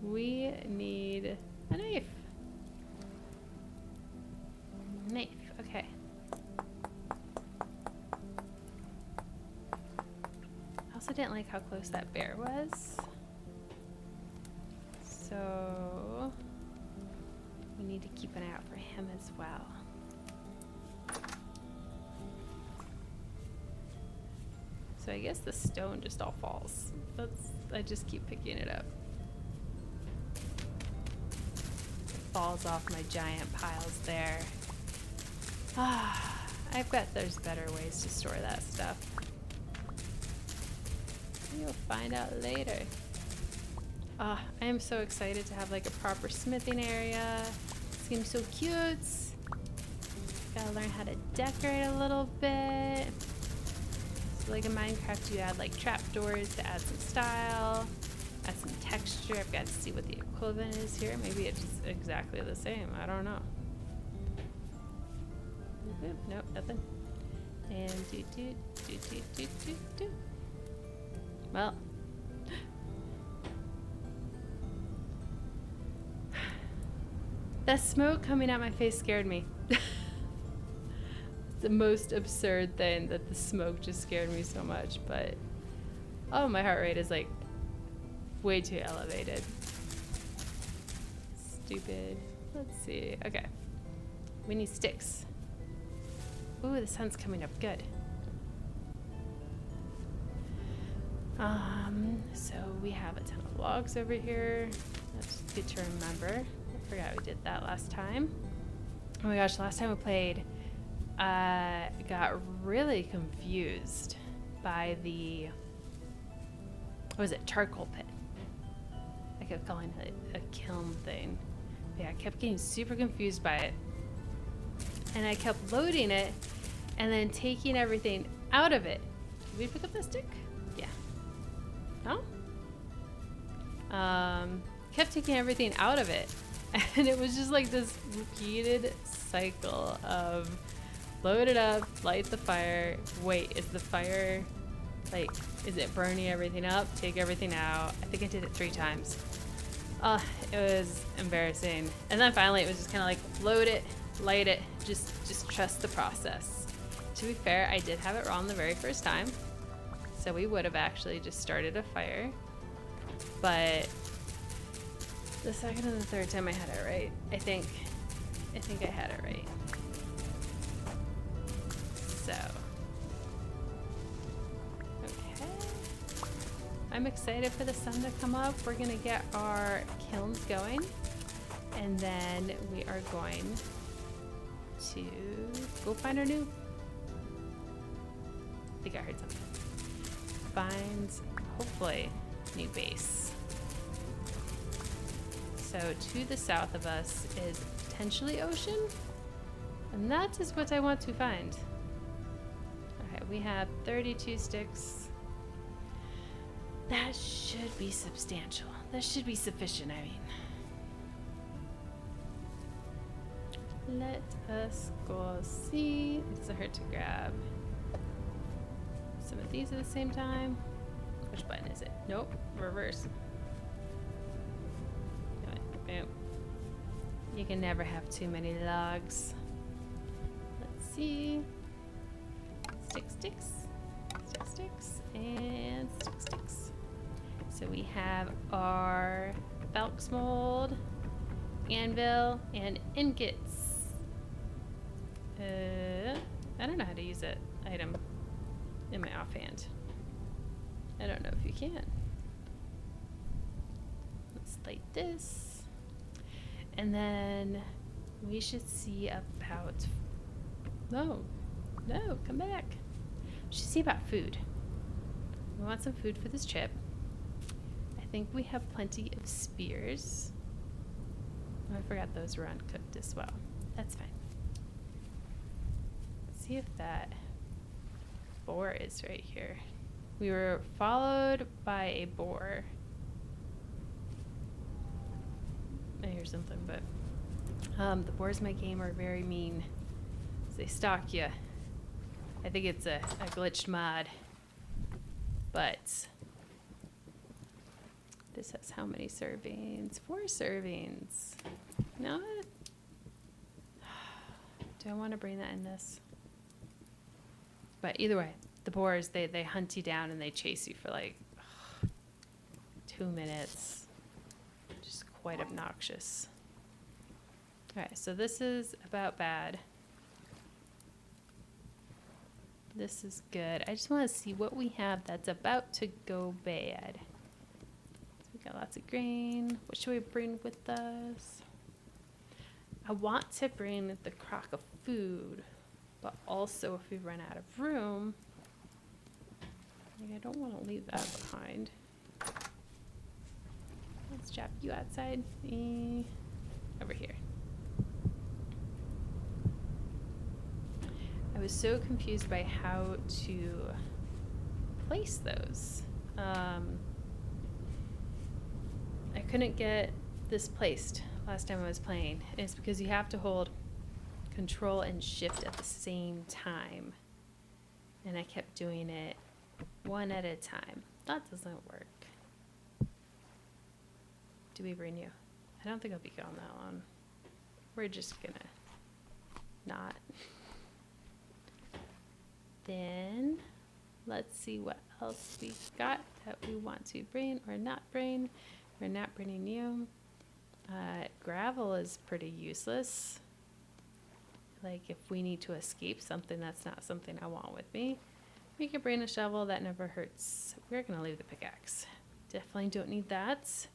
[SPEAKER 1] We need a knife. Knife, okay. I also didn't like how close that bear was. So we need to keep an eye out for him as well. So I guess the stone just all falls. I just keep picking it up. It falls off my giant piles there. There's better ways to store that stuff. You'll find out later. I am so excited to have like a proper smithing area. It's gonna be so cute. Gotta learn how to decorate a little bit. So like in Minecraft, you add like trapdoors to add some style, add some texture. I've got to see what the equivalent is here. Maybe it's just exactly the same. I don't know. Nope, nothing. And do. Well. That smoke coming out my face scared me. It's the most absurd thing that the smoke just scared me so much, but oh, my heart rate is like way too elevated. Stupid. Let's see. Okay. We need sticks. Ooh, the sun's coming up. Good. So we have a ton of logs over here. That's good to remember. I forgot we did that last time. Oh my gosh, last time we played, I got really confused by the, what was it, charcoal pit. I kept calling it a kiln thing. But yeah, I kept getting super confused by it. And I kept loading it and then taking everything out of it. Did we pick up that stick? Yeah. No? Kept taking everything out of it. And it was just like this repeated cycle of load it up, light the fire, wait, is the fire, like, is it burning everything up? Take everything out. I think I did it 3 times. It was embarrassing. And then finally it was just kind of like load it, light it, just trust the process. To be fair, I did have it wrong the very first time. So we would have actually just started a fire. But the second and the third time I had it right. I think I had it right. So, okay. I'm excited for the sun to come up. We're gonna get our kilns going, and then we are going to go find our new, I think I heard something. Find, hopefully, new base. So to the south of us is potentially ocean, and that is what I want to find. Okay, we have 32 sticks. That should be substantial. That should be sufficient, I mean. Let us go see. It doesn't hurt to grab some of these at the same time. Which button is it? Nope, reverse. Boom. You can never have too many logs. Let's see. Sticks, and sticks. So we have our Falx mold, anvil, and ingots. I don't know how to use that item in my offhand. I don't know if you can. Let's light this. And then we should see about, no, come back. We should see about food. We want some food for this trip. I think we have plenty of spears. Oh, I forgot those were uncooked as well. That's fine. Let's see if that boar is right here. We were followed by a boar. I hear something, but the boars in my game are very mean. So they stalk you. I think it's a glitched mod, but this has how many servings? 4 servings. No. Do I want to bring that in this? But either way, the boars, they hunt you down and they chase you for like 2 minutes. Quite obnoxious. Alright, so this is about bad. This is good. I just want to see what we have that's about to go bad. So we got lots of grain. What should we bring with us? I want to bring the crock of food, but also if we run out of room, like I don't want to leave that behind. Let's drop you outside. Over here. I was so confused by how to place those. I couldn't get this placed last time I was playing. And it's because you have to hold Control and Shift at the same time. And I kept doing it one at a time. That doesn't work. Do we renew? I don't think I'll be gone that long. We're just gonna not. Then let's see what else we got that we want to bring or not bring. We're not bringing you. Gravel is pretty useless. Like if we need to escape something, that's not something I want with me. We can bring a shovel, that never hurts. We're gonna leave the pickaxe. Definitely don't need that.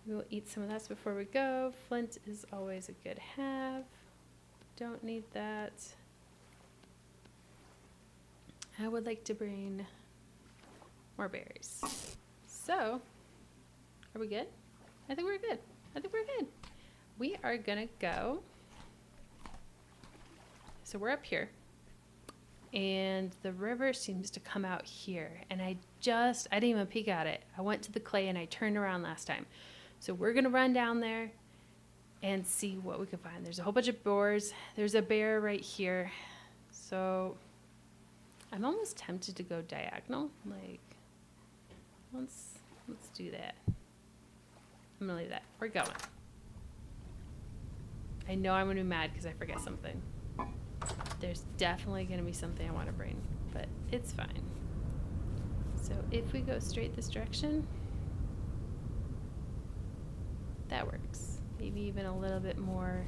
[SPEAKER 1] We will eat some of that before we go. Flint is always a good have. Don't need that. I would like to bring more berries. So, are we good? I think we're good. I think we're good. We are gonna go. So we're up here. And the river seems to come out here. And I didn't even peek at it. I went to the clay and I turned around last time. So we're gonna run down there and see what we can find. There's a whole bunch of boars. There's a bear right here. So I'm almost tempted to go diagonal. Like, let's do that. I'm gonna leave that. We're going. I know I'm gonna be mad because I forget something. There's definitely gonna be something I want to bring, but it's fine. So if we go straight this direction, that works. Maybe even a little bit more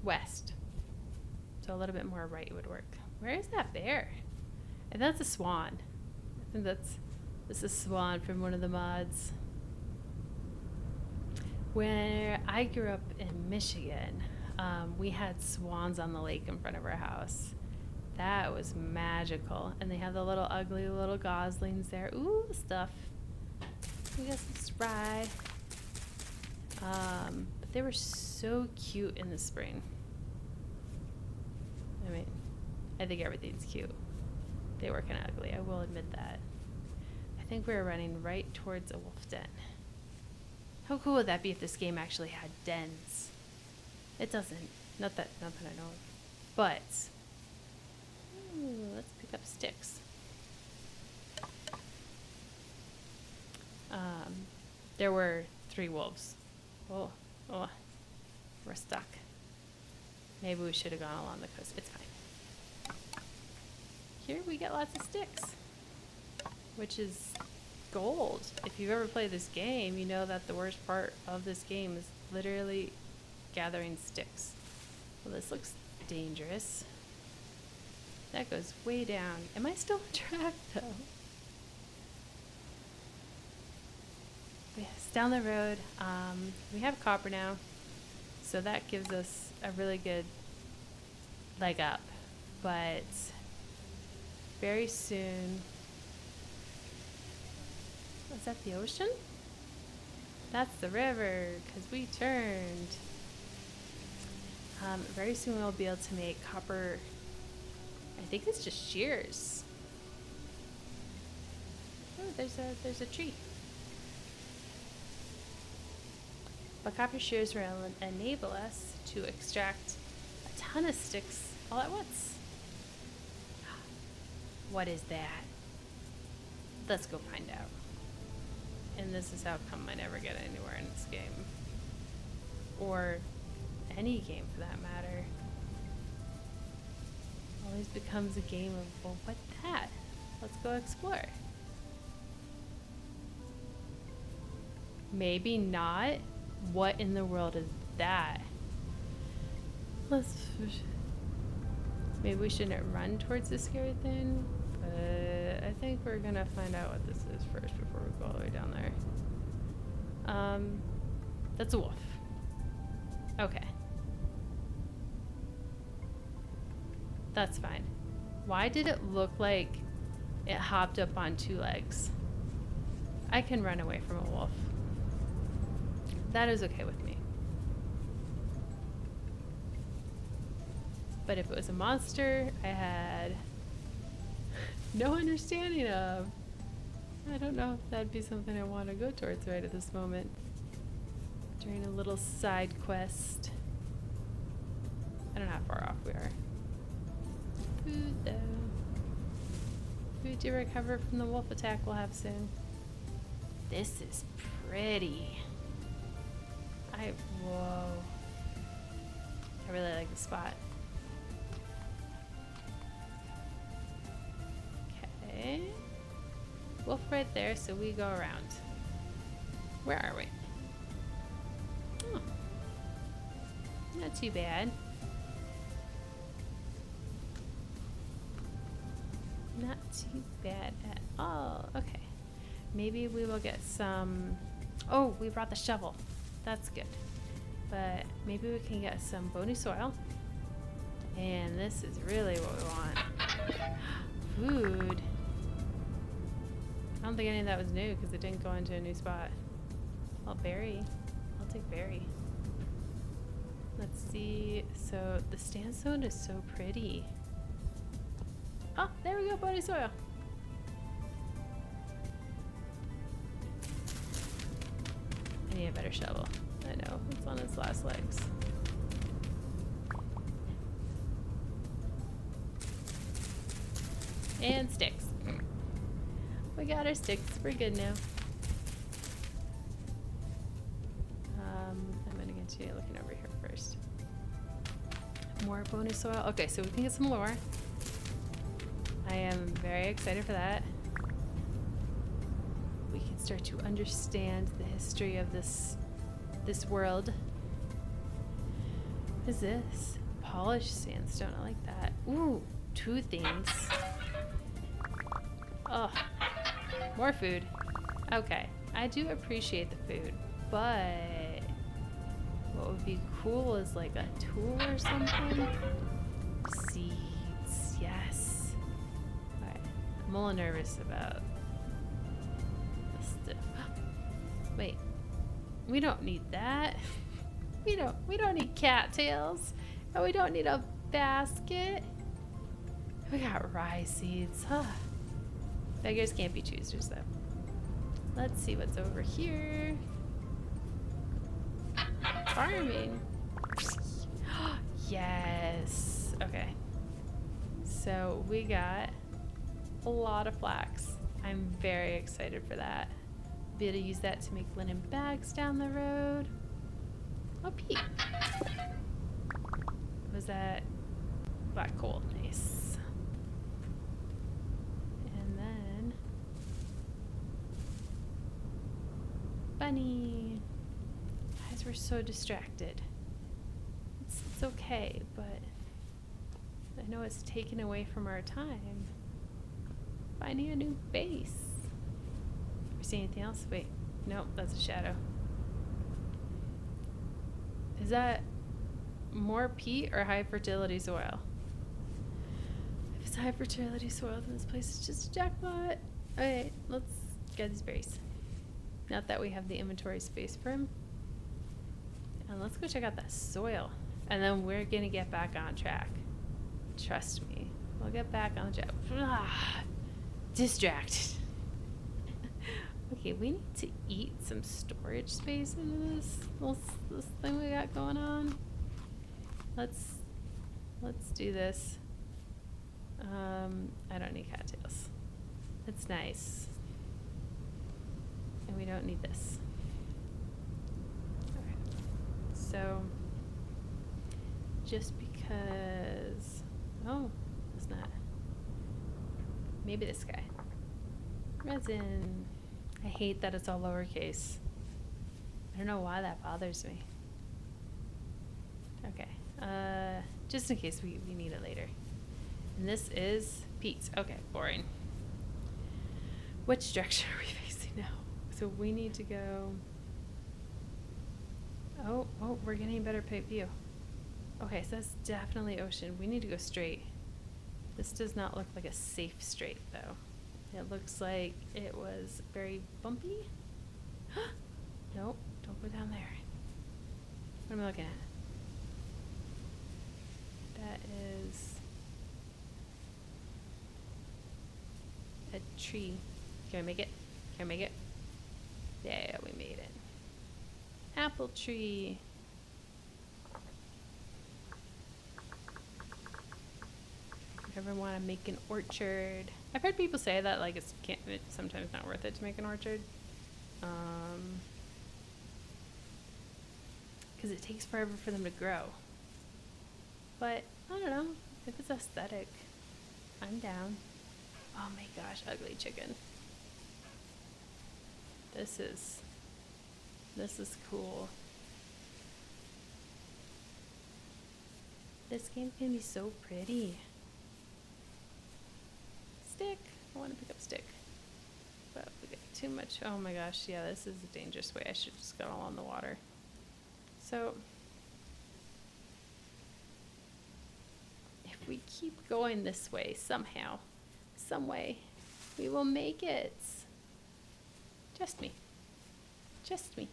[SPEAKER 1] west. So a little bit more right would work. Where is that bear? And that's a swan. I think this is a swan from one of the mods. Where I grew up in Michigan, we had swans on the lake in front of our house. That was magical. And they have the little ugly little goslings there. Ooh, stuff. We got some spry. But they were so cute in the spring. I mean, I think everything's cute. They were kind of ugly, I will admit that. I think we were running right towards a wolf den. How cool would that be if this game actually had dens? It doesn't. Not that I know of. But, ooh, let's pick up sticks. There were 3 wolves. Oh, we're stuck. Maybe we should have gone along the coast. It's fine. Here we get lots of sticks, which is gold. If you've ever played this game, you know that the worst part of this game is literally gathering sticks. Well, this looks dangerous. That goes way down. Am I still on track though? It's down the road. We have copper now, so that gives us a really good leg up. But very soon, is that the ocean? That's the river, because we turned. Very soon we'll be able to make copper. I think it's just shears. Oh, there's a tree. But copper shears will enable us to extract a ton of sticks all at once. What is that? Let's go find out. And this is how come I never get anywhere in this game. Or any game for that matter. Always becomes a game of, well, what's that? Let's go explore. Maybe not. What in the world is that? Maybe we shouldn't run towards the scary thing, but I think we're gonna find out what this is first before we go all the way down there. That's a wolf. Okay. That's fine. Why did it look like it hopped up on 2 legs? I can run away from a wolf. That is okay with me. But if it was a monster I had no understanding of, I don't know if that'd be something I want to go towards right at this moment. During a little side quest. I don't know how far off we are. Food though. Food to recover from the wolf attack we'll have soon. This is pretty. Whoa. I really like the spot. Okay. Wolf right there, so we go around. Where are we? Oh. Not too bad. Not too bad at all. Okay. Maybe we will get some... Oh, we brought the shovel. That's good. But maybe we can get some bony soil. And this is really what we want. Food. I don't think any of that was new because it didn't go into a new spot. Well, berry. I'll take berry. Let's see. So the sandstone is so pretty. Oh, there we go, bony soil. I need a better shovel. I know, it's on its last legs. And sticks. We got our sticks. We're good now. I'm gonna continue looking over here first. More bony soil. Okay, so we can get some lore. I am very excited for that. We can start to understand the history of this world. What is this? Polished sandstone. I like that. Ooh, 2 things. Oh, more food. Okay, I do appreciate the food, but what would be cool is like a tool or something. Seeds, yes. Alright, I'm a little nervous about this stuff. Wait, we don't need that. We don't need cattails, and we don't need a basket. We got rye seeds. Huh. Beggars can't be choosers, though. Let's see what's over here. Farming. Yes. Okay. So we got a lot of flax. I'm very excited for that. Be able to use that to make linen bags down the road. Oh, peat. Was that black coal? Nice. And then bunny. Guys, we're so distracted. It's okay, but I know it's taken away from our time. Finding a new base. We see anything else? Wait, nope, that's a shadow. Is that more peat or high fertility soil? If it's high fertility soil, then this place is just a jackpot. Alright, let's get these berries. Not that we have the inventory space for them. And let's go check out that soil. And then we're gonna get back on track. Trust me. We'll get back on track. Distracted. Okay, we need to eat some storage space into this thing we got going on. Let's do this. I don't need cattails. It's nice. And we don't need this. Okay. So just because it's not. Maybe this guy. Resin. I hate that it's all lowercase. I don't know why that bothers me. Okay. Just in case we need it later. And this is peat. Okay, boring. Which direction are we facing now? So we need to go... Oh, we're getting a better view. Okay, so that's definitely ocean. We need to go straight. This does not look like a safe straight, though. It looks like it was very bumpy. Nope, don't go down there. What am I looking at? That is a tree. Can I make it? Can I make it? Yeah, we made it. Apple tree. Ever want to make an orchard? I've heard people say that like it's sometimes not worth it to make an orchard, because it takes forever for them to grow. But I don't know, if it's aesthetic, I'm down. Oh my gosh, ugly chicken. This is cool. This game's gonna be so pretty. Stick. I want to pick up stick. But we got too much. Oh my gosh, yeah, this is a dangerous way. I should just go along the water. So, if we keep going this way somehow, some way, we will make it. Just me. Just me.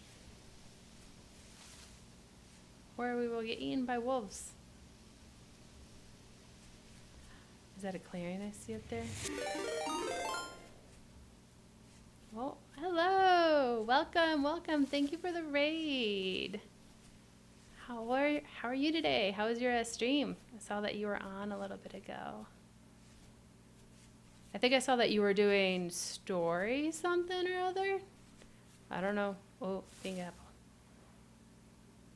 [SPEAKER 1] Or we will get eaten by wolves. Is that a clearing I see up there? Oh, hello! Welcome, welcome. Thank you for the raid. How are you today? How was your stream? I saw that you were on a little bit ago. I think I saw that you were doing story something or other. I don't know. Oh, pink apple.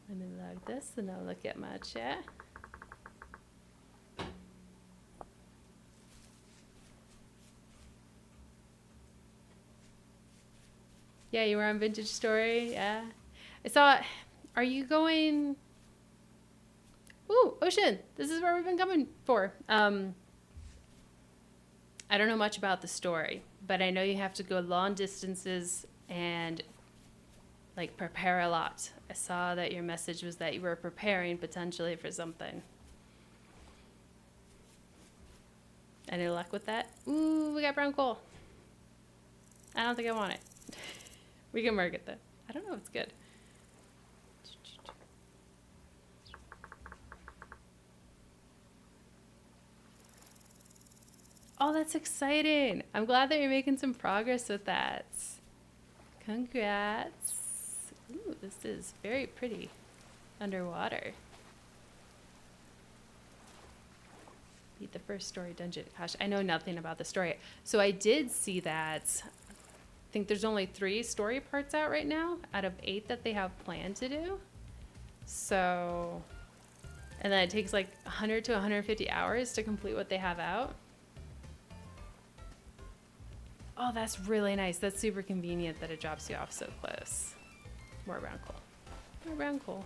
[SPEAKER 1] Let me log this and I'll look at my chat. Yeah, you were on Vintage Story. Yeah. I saw it. Are you going? Ooh, Ocean. This is where we've been coming for. I don't know much about the story, but I know you have to go long distances and like prepare a lot. I saw that your message was that you were preparing potentially for something. Any luck with that? Ooh, we got brown coal. I don't think I want it. We can market that. I don't know if it's good. Oh, that's exciting. I'm glad that you're making some progress with that. Congrats. Ooh, this is very pretty underwater. Beat the first story dungeon. Gosh, I know nothing about the story. So I did see that. I think there's only 3 story parts out right now out of 8 that they have planned to do. So, and then it takes like 100 to 150 hours to complete what they have out. Oh, that's really nice. That's super convenient that it drops you off so close. More brown coal. More brown coal.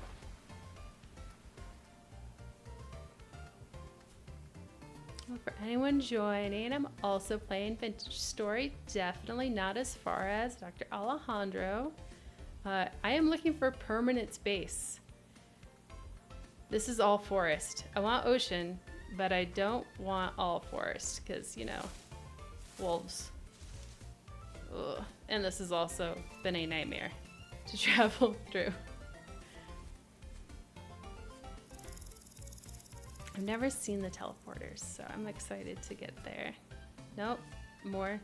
[SPEAKER 1] Well, for anyone joining, I'm also playing Vintage Story. Definitely not as far as Dr. Alejandro. I am looking for permanent space. This is all forest. I want ocean, but I don't want all forest because, you know, wolves. Ugh. And this has also been a nightmare to travel through. I've never seen the teleporters, so I'm excited to get there. Nope, more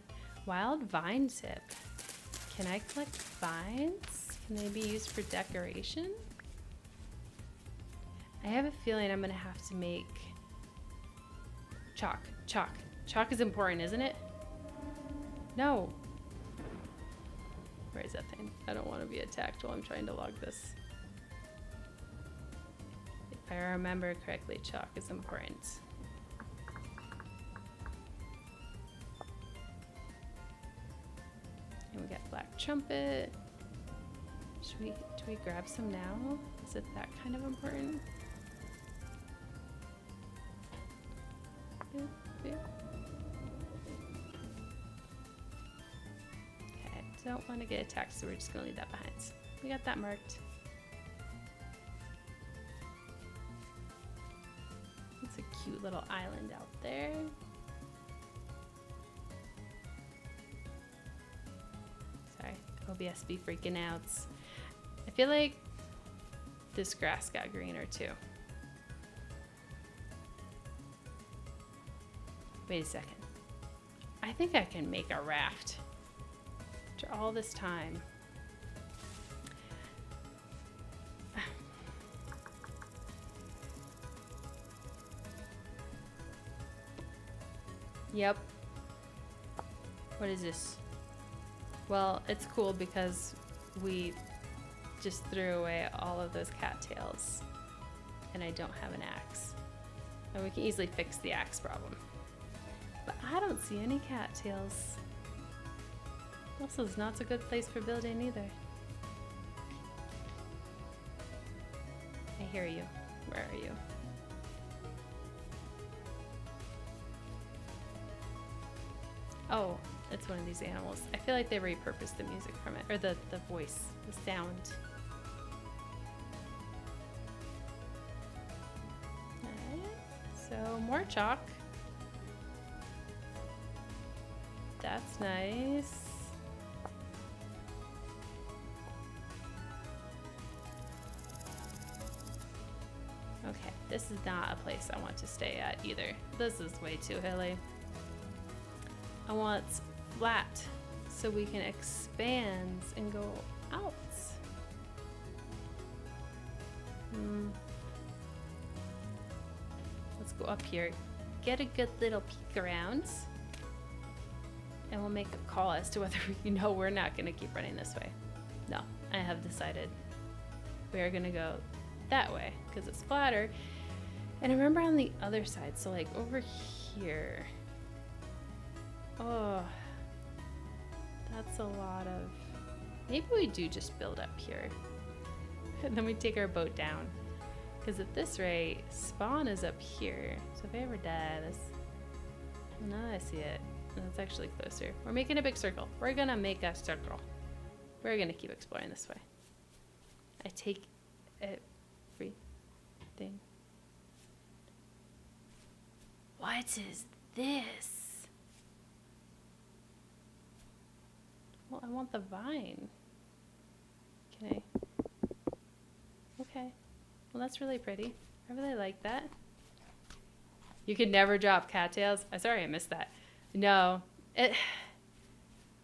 [SPEAKER 1] wild vine tip. Can I collect vines? Can they be used for decoration? I have a feeling I'm gonna have to make chalk. Chalk is important, isn't it? No. Where is that thing? I don't want to be attacked while I'm trying to log this. If I remember correctly, chalk is important. And we got black trumpet. Do we grab some now? Is it that kind of important? Yeah. Okay, don't want to get attacked, so we're just gonna leave that behind. We got that marked. It's a cute little island out there. Sorry, OBS be freaking out. I feel like this grass got greener too. Wait a second. I think I can make a raft. After all this time. Yep. What is this? Well, it's cool because we just threw away all of those cattails. And I don't have an axe. And we can easily fix the axe problem. But I don't see any cattails. Also, it's not a good place for building either. I hear you. Where are you? Oh, it's one of these animals. I feel like they repurposed the music from it, or the voice, the sound. Alright, so more chalk. That's nice. Okay, this is not a place I want to stay at either. This is way too hilly. I want flat so we can expand and go out. Let's go up here, get a good little peek around, and we'll make a call as to whether we're not going to keep running this way. No, I have decided we are going to go that way because it's flatter. And I remember on the other side, so like over here. Oh, that's a lot of... Maybe we do just build up here. And then we take our boat down. Because at this rate, spawn is up here. So if I ever die, this... Now I see it. And it's actually closer. We're making a big circle. We're gonna make a circle. We're gonna keep exploring this way. I take everything. What is this? Well, I want the vine. Can I? Okay. Well, that's really pretty. I really like that. You can never drop cattails. I'm sorry I missed that. No. I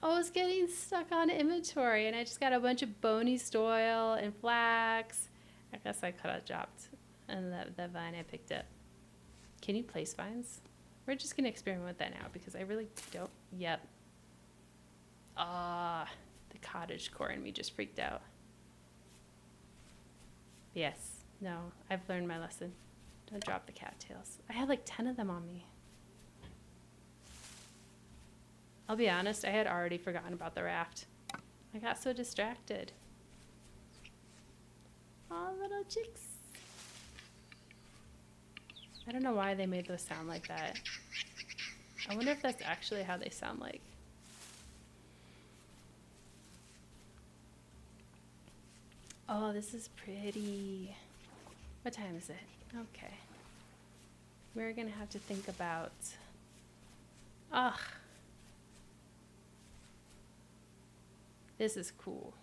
[SPEAKER 1] was getting stuck on inventory and I just got a bunch of bony soil and flax. I guess I could have dropped. And the vine I picked up. Can you place vines? We're just going to experiment with that now because I really don't. Yep. Ah, the cottage core in me just freaked out. Yes. No, I've learned my lesson. Don't drop the cattails. I had like 10 of them on me. I'll be honest, I had already forgotten about the raft. I got so distracted. Aw, little chicks. I don't know why they made those sound like that. I wonder if that's actually how they sound like. Oh, this is pretty. What time is it? Okay. We're gonna have to think about... Ugh. This is cool.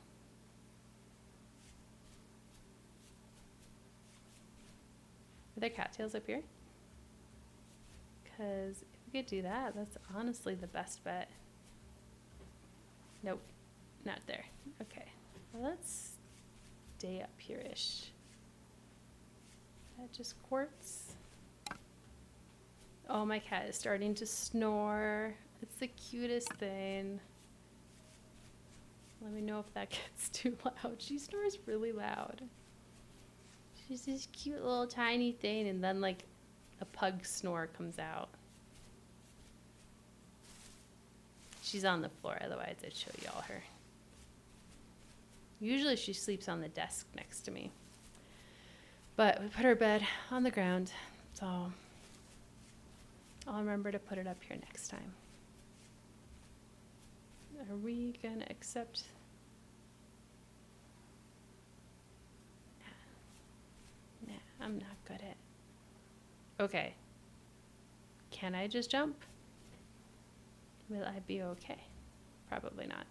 [SPEAKER 1] Are there cattails up here? Because if we could do that, that's honestly the best bet. Nope, not there. Okay, well, let's stay up here-ish. Is that just quartz? Oh, my cat is starting to snore. It's the cutest thing. Let me know if that gets too loud. She snores really loud. She's this cute little tiny thing, and then like a pug snore comes out. She's on the floor, otherwise I'd show y'all her. Usually she sleeps on the desk next to me. But we put her bed on the ground, so I'll remember to put it up here next time. Are we gonna accept? Nah, I'm not good at. Okay. Can I just jump? Will I be okay? Probably not.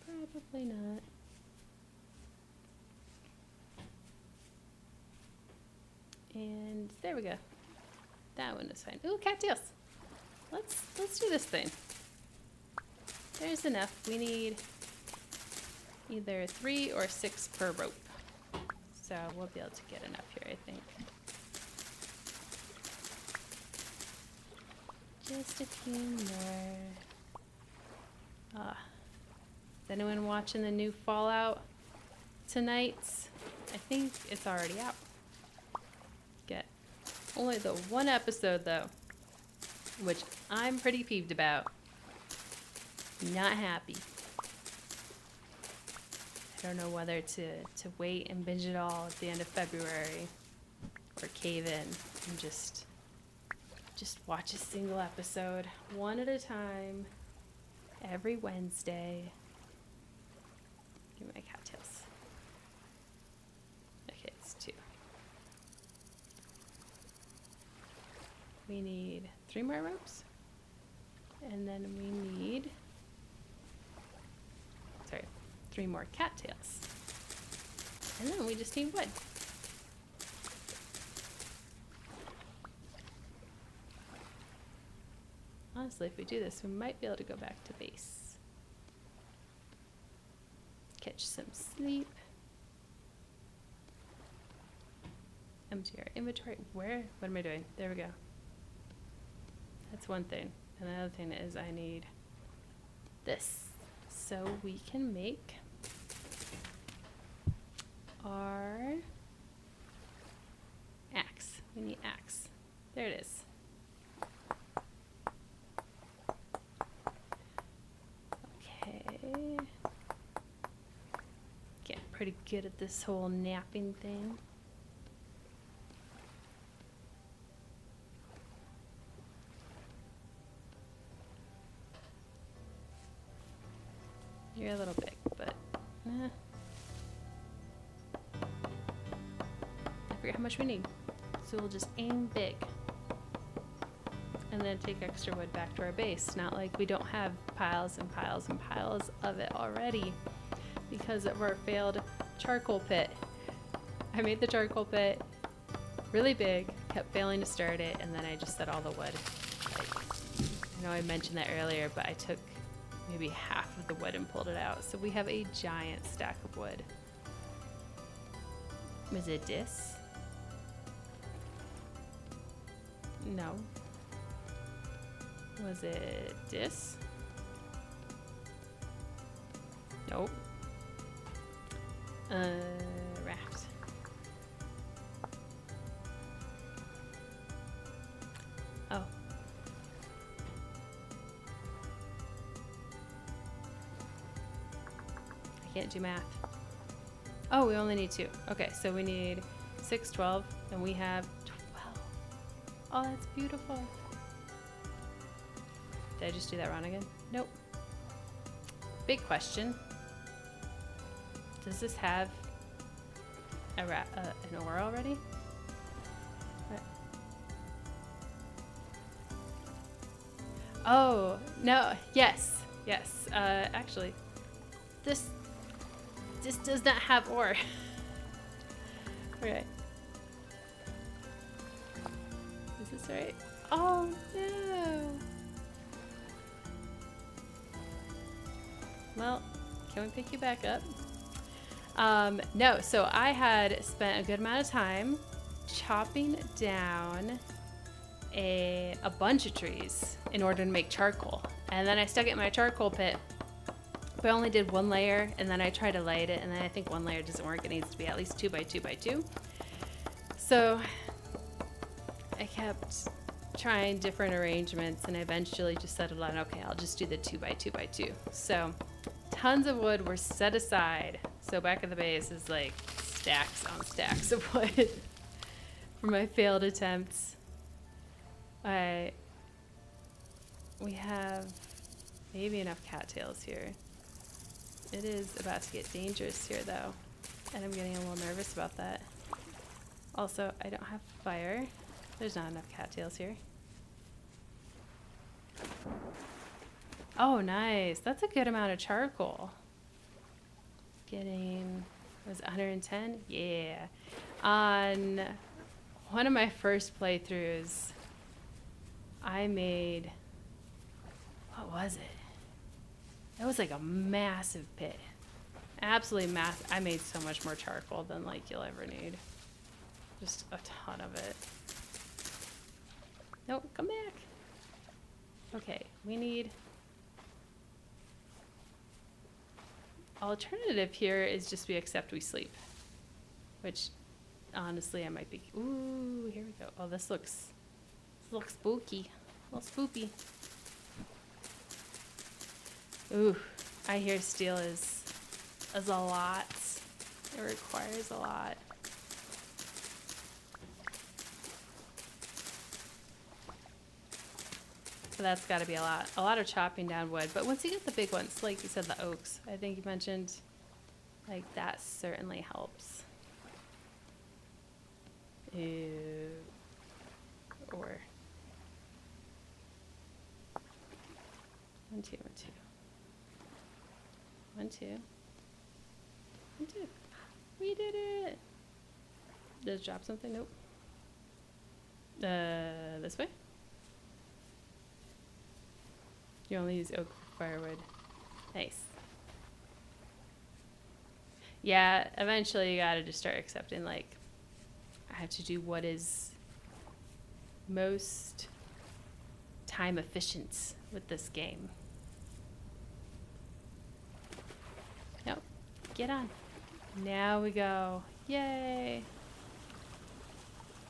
[SPEAKER 1] Probably not. And there we go. That one is fine. Ooh, cattails. Let's do this thing. There's enough. We need either 3 or 6 per rope. So we'll be able to get enough here, I think. Just a few more. Is anyone watching the new Fallout tonight? I think it's already out. Get only the 1 episode though, which I'm pretty peeved about. Not happy. I don't know whether to wait and binge it all at the end of February or cave in and just watch a single episode, 1 at a time, every Wednesday. Give me my cattails. Okay, it's 2. We need 3 more ropes. And then we need, 3 more cattails. And then we just need wood. Honestly, if we do this, we might be able to go back to base. Catch some sleep. Empty our inventory. Where? What am I doing? There we go. That's one thing. And the other thing is I need this. So we can make our axe. We need axe. There it is. Okay. Getting pretty good at this whole napping thing. You're a little big, but I forget how much we need. So we'll just aim big. And then take extra wood back to our base. Not like we don't have piles and piles and piles of it already because of our failed charcoal pit. I made the charcoal pit really big, kept failing to start it, and then I just set all the wood. I know I mentioned that earlier, but I took maybe half of the wood and pulled it out. So we have a giant stack of wood. Was it this? No. Was it this? Nope. Raft. Oh. I can't do math. Oh, we only need 2. Okay, so we need 6, 12, and we have 12. Oh, that's beautiful. Did I just do that wrong again? Nope. Big question. Does this have an ore already? What? Oh, no. Yes. Yes. Actually, this does not have ore. Okay. Is this right? Oh, no. Well, can we pick you back up? No, so I had spent a good amount of time chopping down a bunch of trees in order to make charcoal. And then I stuck it in my charcoal pit, but I only did 1 layer, and then I tried to light it, and then I think 1 layer doesn't work. It needs to be at least 2 by 2 by 2. So I kept trying different arrangements, and I eventually just settled on, okay, I'll just do the 2 by 2 by 2. So tons of wood were set aside. So back at the base is like stacks on stacks of wood for my failed attempts. We have maybe enough cattails here. It is about to get dangerous here though, and I'm getting a little nervous about that. Also, I don't have fire. There's not enough cattails here. Oh, nice. That's a good amount of charcoal. Getting, was it 110? Yeah. On one of my first playthroughs, I made, what was it? It was like a massive pit. Absolutely massive. I made so much more charcoal than like you'll ever need. Just a ton of it. Nope, come back. Okay, we need... Alternative here is just we accept we sleep. Which, honestly, I might be... Ooh, here we go. Oh, this looks spooky. A little spoopy. Ooh, I hear steel is a lot. It requires a lot. So that's got to be a lot. A lot of chopping down wood. But once you get the big ones, like you said, the oaks, I think you mentioned, like that certainly helps. Ew. Or 1, 2, 1, 2. 1, 2. 1, 2. We did it. Does it drop something? Nope. This way? You only use oak for firewood. Nice. Yeah, eventually you gotta just start accepting, like, I have to do what is most time efficient with this game. Nope. Get on. Now we go. Yay.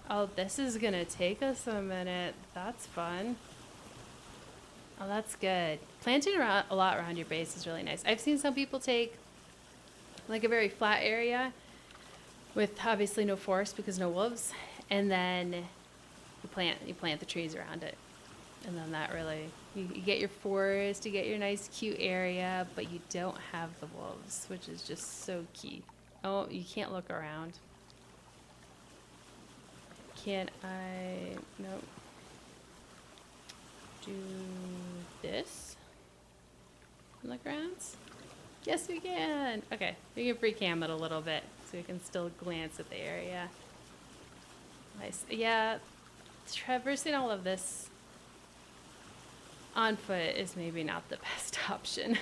[SPEAKER 1] Oh, this is gonna take us a minute. That's fun. Oh, that's good. Planting around a lot around your base is really nice. I've seen some people take like a very flat area with obviously no forest because no wolves, and then you plant the trees around it, and then that really you get your forest, you get your nice cute area, but you don't have the wolves, which is just so key. Oh, you can't look around. Can I? Nope. Do this on the grounds? Yes, we can. Okay, we can free cam it a little bit so we can still glance at the area. Nice. Yeah, traversing all of this on foot is maybe not the best option.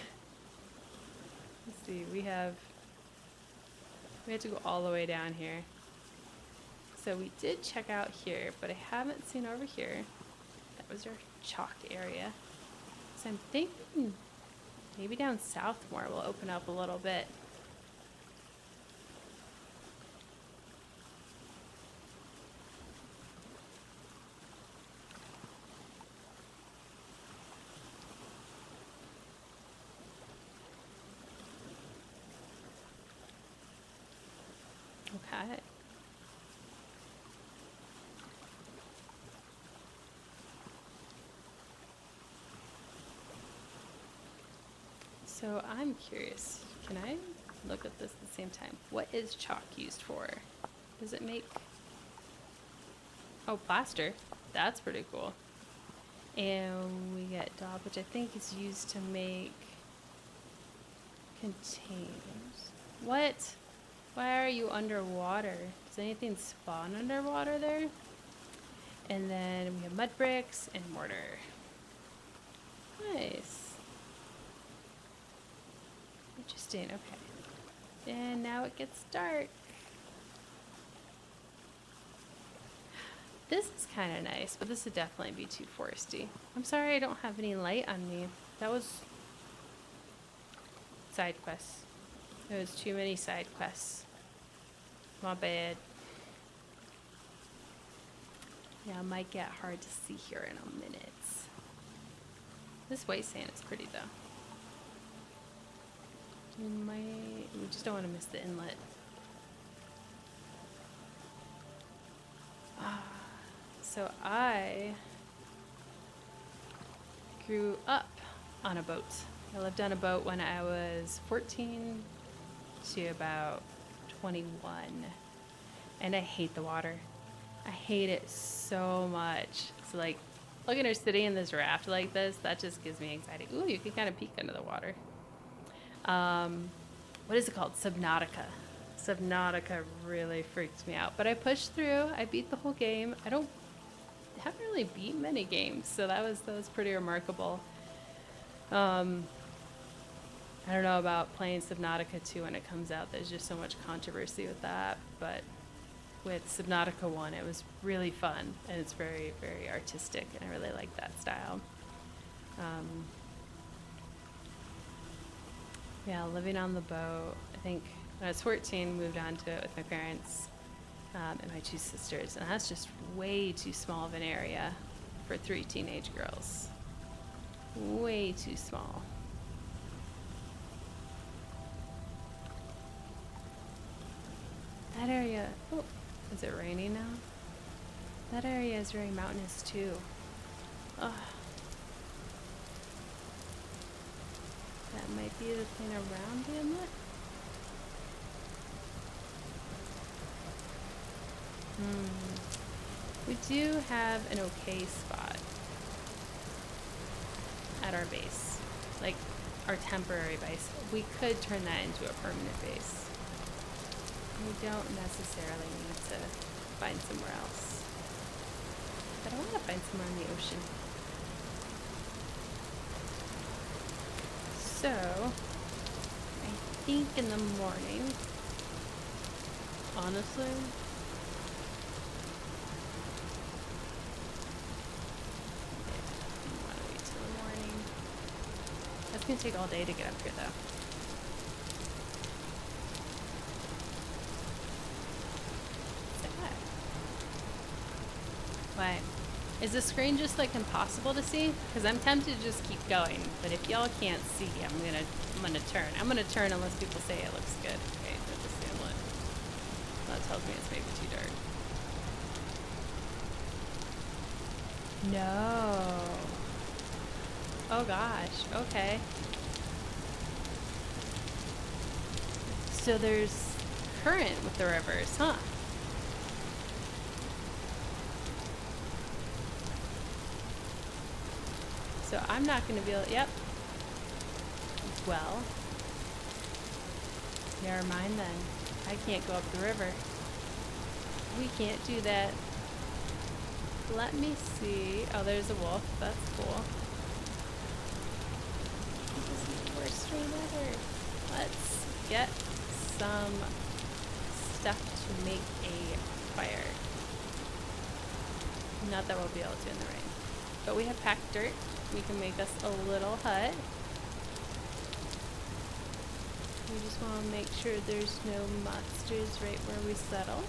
[SPEAKER 1] Let's see, we have to go all the way down here. So we did check out here, but I haven't seen over here. That was our chalked area. So I'm thinking maybe down south more will open up a little bit. Okay. So I'm curious, can I look at this at the same time? What is chalk used for? Does it make... Oh, plaster. That's pretty cool. And we get daub, which I think is used to make containers. What? Why are you underwater? Does anything spawn underwater there? And then we have mud bricks and mortar. Nice. Interesting, okay. And now it gets dark. This is kind of nice, but this would definitely be too foresty. I'm sorry I don't have any light on me. That was side quests. There was too many side quests. My bad. Yeah, it might get hard to see here in a minute. This white sand is pretty though. We just don't want to miss the inlet. So I grew up on a boat. I lived on a boat when I was 14 to about 21. And I hate the water. I hate it so much. So like, looking at her sitting in this raft like this, that just gives me anxiety. Ooh, you can kind of peek under the water. What is it called? Subnautica. Subnautica really freaked me out. But I pushed through. I beat the whole game. haven't really beat many games, so that was pretty remarkable. I don't know about playing Subnautica 2 when it comes out. There's just so much controversy with that, but with Subnautica 1, it was really fun, and it's very, very artistic, and I really like that style. Yeah, living on the boat. I think when I was 14, moved on to it with my parents and my 2 sisters, and that's just way too small of an area for 3 teenage girls. Way too small. That area, oh, is it raining now? That area is very mountainous too. Ugh. That might be the thing around the inlet. We do have an okay spot at our base. Like our temporary base. We could turn that into a permanent base. We don't necessarily need to find somewhere else. But I want to find somewhere in the ocean. So, I think in the morning, honestly, I want to wait till the morning. That's going to take all day to get up here though. Why? Is the screen just like impossible to see? Because I'm tempted to just keep going, but if y'all can't see, I'm gonna turn. I'm gonna turn unless people say it looks good. Okay, that's just the inlet. That tells me it's maybe too dark. No. Oh gosh. Okay. So there's current with the rivers, huh? So I'm not going to be able to, yep. Well, never mind then. I can't go up the river. We can't do that. Let me see. Oh, there's a wolf. That's cool. This is the worst stream ever. Let's get some stuff to make a fire. Not that we'll be able to in the rain. But we have packed dirt. We can make us a little hut. We just want to make sure there's no monsters right where we settle.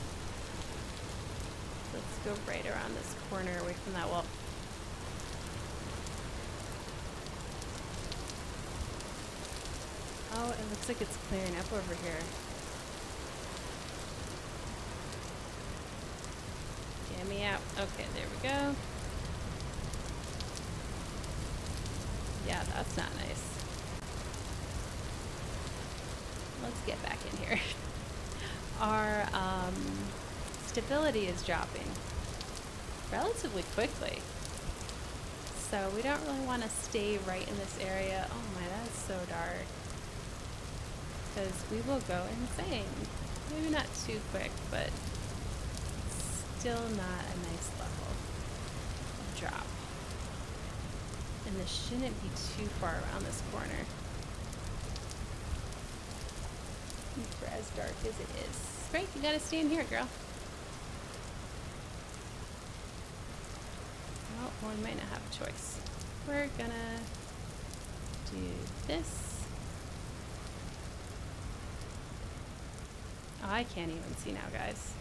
[SPEAKER 1] Let's go right around this corner away from that wall. Oh, it looks like it's clearing up over here. Get me out. Okay, there we go. Yeah, that's not nice. Let's get back in here. Our stability is dropping relatively quickly. So we don't really want to stay right in this area. Oh my, that's so dark. Because we will go insane. Maybe not too quick, but still not a nice level of drop. And this shouldn't be too far around this corner. For as dark as it is. Right, you gotta stay in here, girl. Well, we might not have a choice. We're gonna do this. Oh, I can't even see now, guys.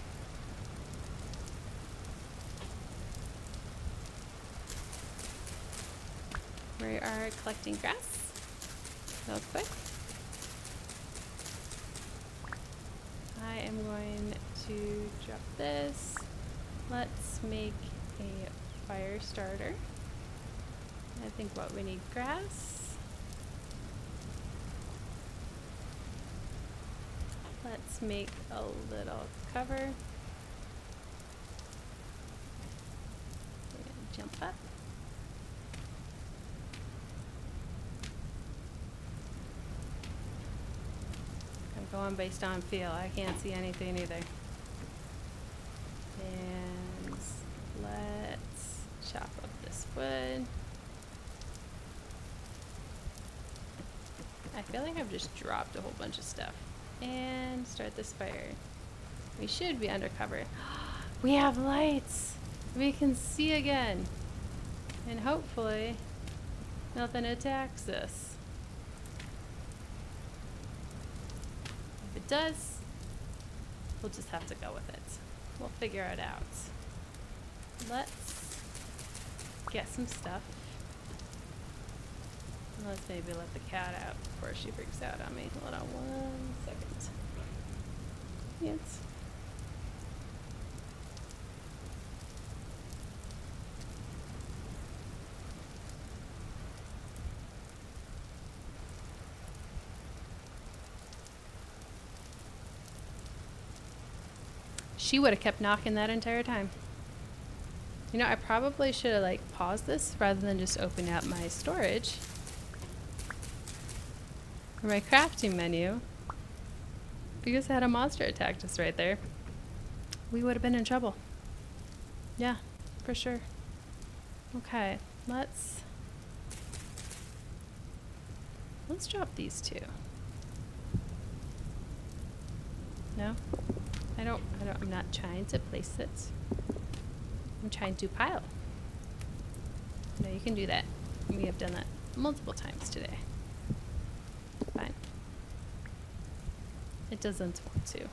[SPEAKER 1] We are collecting grass real quick. I am going to drop this. Let's make a fire starter. I think what we need, grass. Let's make a little cover. We're gonna jump up. Going based on feel. I can't see anything either. And let's this wood. I feel like I've just dropped a whole bunch of stuff. And start this fire. We should be undercover. We have lights! We can see again. And hopefully, nothing attacks us. If it does, we'll just have to go with it. We'll figure it out. Let's get some stuff. Let's maybe let the cat out before she freaks out on me. Hold on 1 second. Yes. She would have kept knocking that entire time. You know, I probably should have like paused this rather than just opening up my storage or my crafting menu, because I had a monster attack just right there. We would have been in trouble. Yeah, for sure. Okay, let's drop these two. No? I'm not trying to place it. I'm trying to pile. No, you can do that. We have done that multiple times today. Fine. It doesn't want to.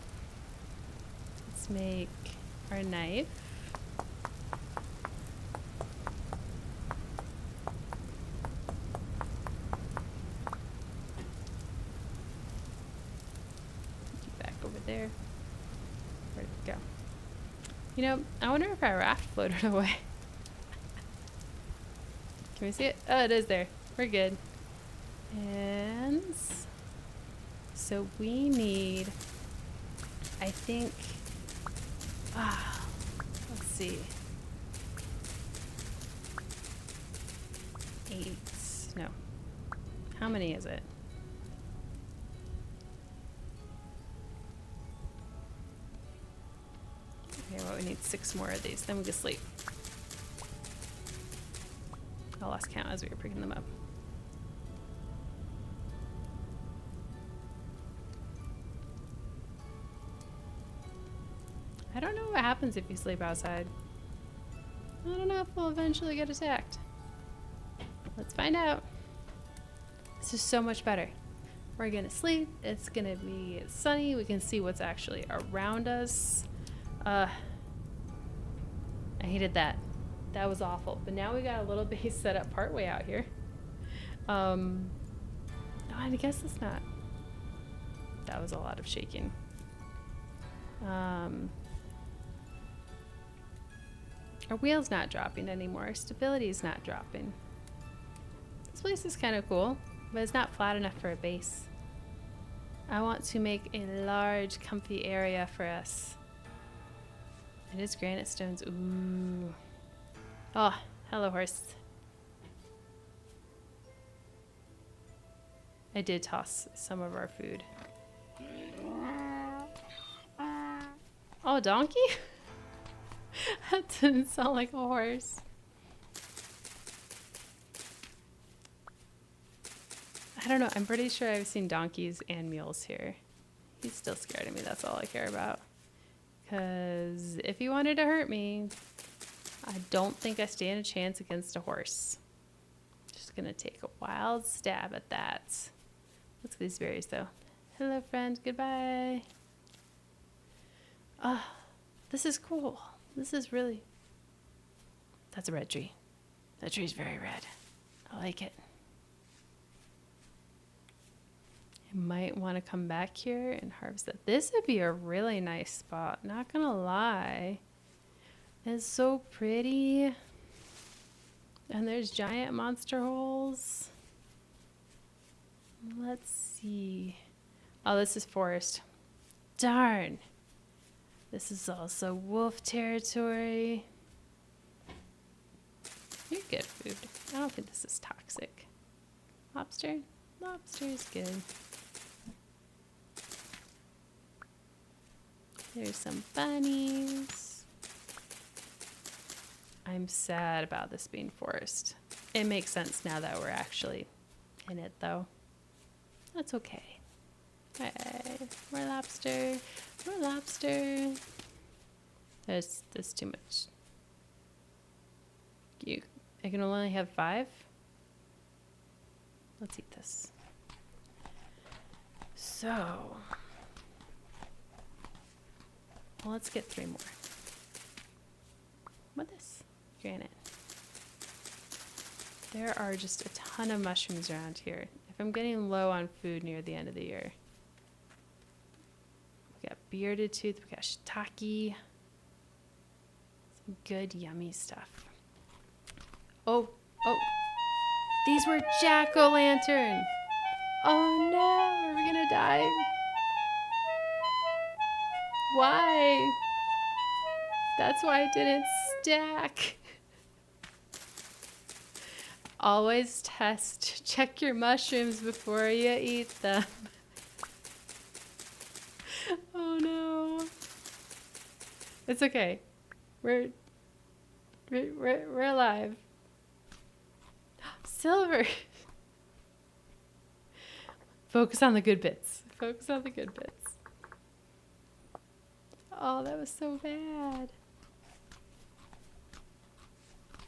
[SPEAKER 1] Let's make our knife. Put you back over there. Where'd it go? You know, I wonder if our raft floated away. Can we see it? Oh, it is there. We're good. And so we need, I think, let's see. 8, no. How many is it? Okay, well, we need 6 more of these, then we can sleep. I lost count as we were picking them up. I don't know what happens if you sleep outside. I don't know if we'll eventually get attacked. Let's find out. This is so much better. We're gonna sleep. It's gonna be sunny. We can see what's actually around us. I hated that. That was awful. But now we got a little base set up partway out here. No, I guess it's not. That was a lot of shaking. Our wheel's not dropping anymore. Stability's not dropping. This place is kind of cool, but it's not flat enough for a base. I want to make a large, comfy area for us. It is granite stones. Ooh. Oh, hello, horse. I did toss some of our food. Oh, donkey? That didn't sound like a horse. I don't know. I'm pretty sure I've seen donkeys and mules here. He's still scared of me. That's all I care about. Because if he wanted to hurt me, I don't think I stand a chance against a horse. Just gonna take a wild stab at that. Let's get these berries though. Hello, friend. Goodbye. This is cool. This is really... That's a red tree. That tree's very red. I like it. I might want to come back here and harvest it. This would be a really nice spot. Not gonna lie. It's so pretty. And there's giant monster holes. Let's see. Oh, this is forest. Darn. This is also wolf territory. You're good food. I don't think this is toxic. Lobster? Lobster is good. There's some bunnies. I'm sad about this being forced. It makes sense now that we're actually in it, though. That's okay. Hey, more lobster. More lobster. There's too much. I can only have 5? Let's eat this. So, well, let's get 3 more. What this? Granite. There are just a ton of mushrooms around here. If I'm getting low on food near the end of the year. We got bearded tooth, we got shiitake. Some good, yummy stuff. Oh. These were jack-o'-lantern. Oh no, are we gonna die? Why? That's why it didn't stack. Always check your mushrooms before you eat them. Oh no. It's okay. We're alive. Silver. Focus on the good bits. Focus on the good bits. Oh, that was so bad.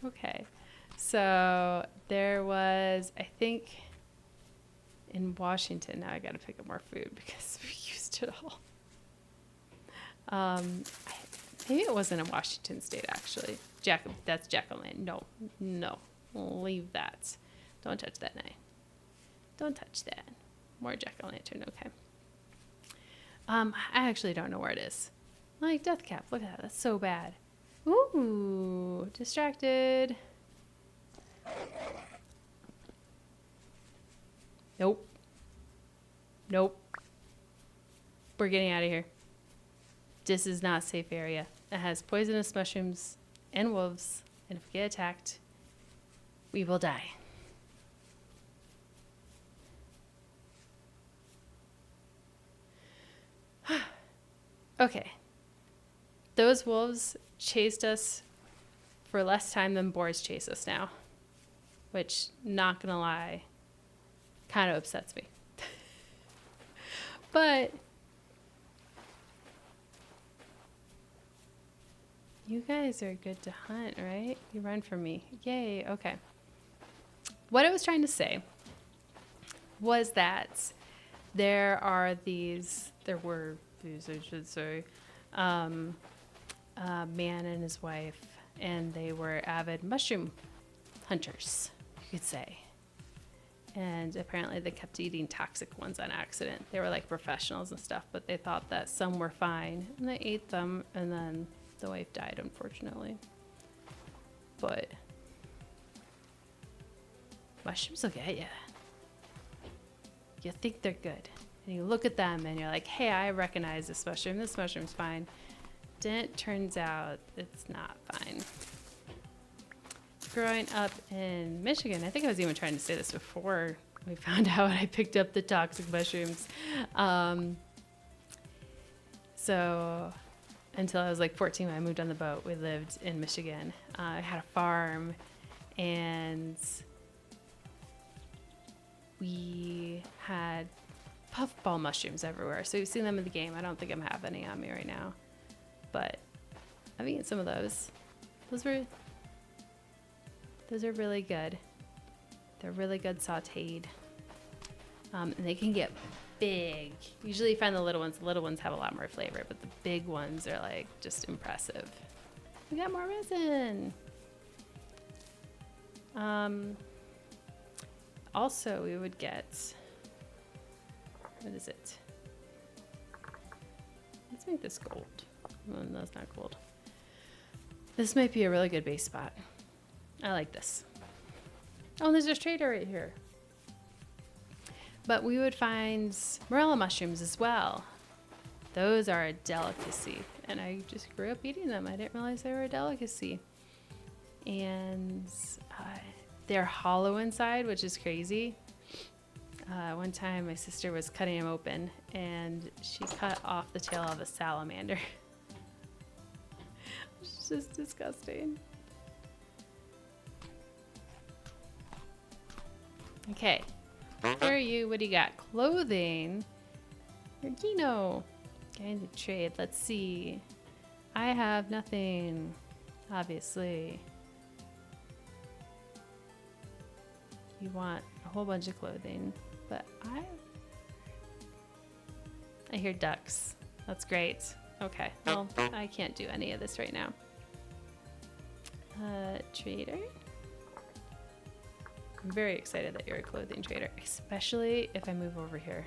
[SPEAKER 1] Okay. So there was, I think, in Washington. Now I got to pick up more food because we used it all. Maybe it wasn't in Washington State, actually. That's jack-o'-lantern. No. Leave that. Don't touch that knife. Don't touch that. More jack-o'-lantern, okay. I actually don't know where it is. Like, death cap. Look at that. That's so bad. Ooh, distracted. Nope. We're getting out of here. This is not a safe area. It has poisonous mushrooms and wolves, and if we get attacked, we will die. Okay. Those wolves chased us for less time than boars chase us now. Which, not gonna lie, kind of upsets me. But you guys are good to hunt, right? You run from me. Yay, okay. What I was trying to say was that there were these, I should say, a man and his wife, and they were avid mushroom hunters, you could say. And apparently they kept eating toxic ones on accident. They were like professionals and stuff, but they thought that some were fine, and they ate them, and then the wife died, unfortunately. But mushrooms will get you. You think they're good, and you look at them, and you're like, hey, I recognize this mushroom. This mushroom's fine. Then it turns out it's not fine. Growing up in Michigan, I think I was even trying to say this before we found out I picked up the toxic mushrooms. So until I was like 14 when I moved on the boat, we lived in Michigan. I had a farm, and we had puffball mushrooms everywhere. So you've seen them in the game. I don't think I have any on me right now, but I've eaten some of those. Those are really good. They're really good sauteed. And they can get big. Usually you find the little ones. The little ones have a lot more flavor, but the big ones are like just impressive. We got more resin. Also, we would get, what is it? Let's make this gold. Oh, no, it's not gold. This might be a really good base spot. I like this. Oh, there's a trader right here. But we would find morella mushrooms as well. Those are a delicacy, and I just grew up eating them. I didn't realize they were a delicacy. And they're hollow inside, which is crazy. One time my sister was cutting them open, and she cut off the tail of a salamander. It's just disgusting. Okay. Where are you? What do you got? Clothing. Regino. Kind of trade. Let's see. I have nothing. Obviously. You want a whole bunch of clothing, but I hear ducks. That's great. Okay, well, I can't do any of this right now. Trader. I'm very excited that you're a clothing trader, especially if I move over here.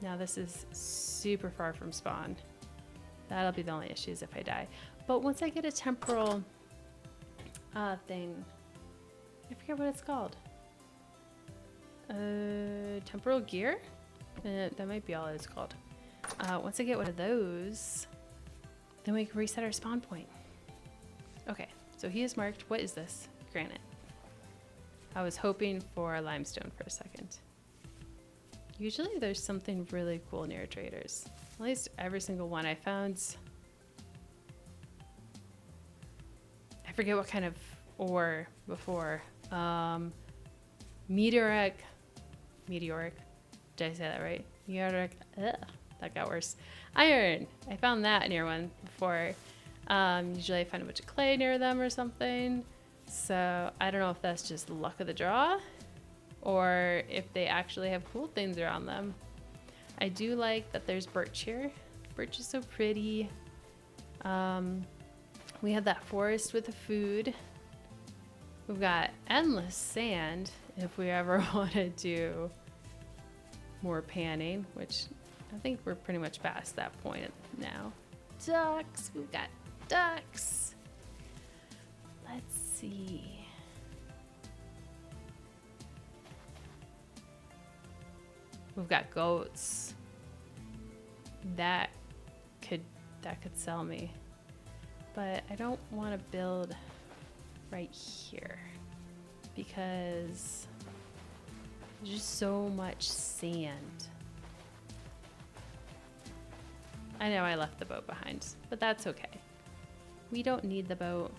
[SPEAKER 1] Now this is super far from spawn. That'll be the only issues if I die. But once I get a temporal thing, I forget what it's called. Temporal gear? That might be all it's called. Once I get one of those, then we can reset our spawn point. Okay, so he is marked. What is this? Granite. I was hoping for limestone for a second. Usually there's something really cool near traders. At least every single one I found. I forget what kind of ore before. Meteoric. Did I say that right? Meteoric. Ugh, that got worse. Iron. I found that near one before. Usually I find a bunch of clay near them or something. So I don't know if that's just luck of the draw or if they actually have cool things around them. I do like that there's birch here. Birch is so pretty. We have that forest with the food. We've got endless sand if we ever want to do more panning, which I think we're pretty much past that point now. Ducks, we've got ducks. Let's see. We've got goats. That could sell me. But I don't want to build right here because there's just so much sand. I know I left the boat behind, but that's okay. We don't need the boat.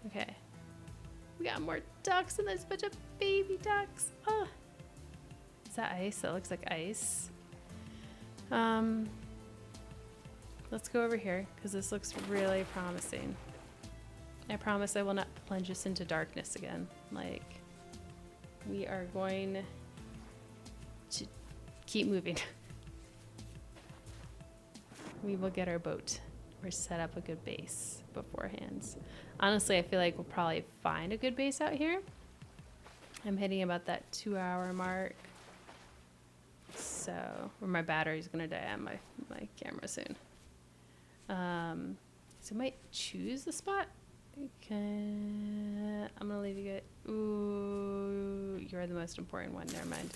[SPEAKER 1] Okay. We got more ducks and there's a bunch of baby ducks. Oh. Is that ice? That looks like ice. Let's go over here because this looks really promising. I promise I will not plunge us into darkness again. Like, we are going to keep moving. We will get our boat or set up a good base beforehand. Honestly, I feel like we'll probably find a good base out here. I'm hitting about that 2-hour mark. So, or my battery's gonna die on my camera soon. So I might choose the spot. Okay, I'm gonna leave you guys. Ooh, you're the most important one. Never mind.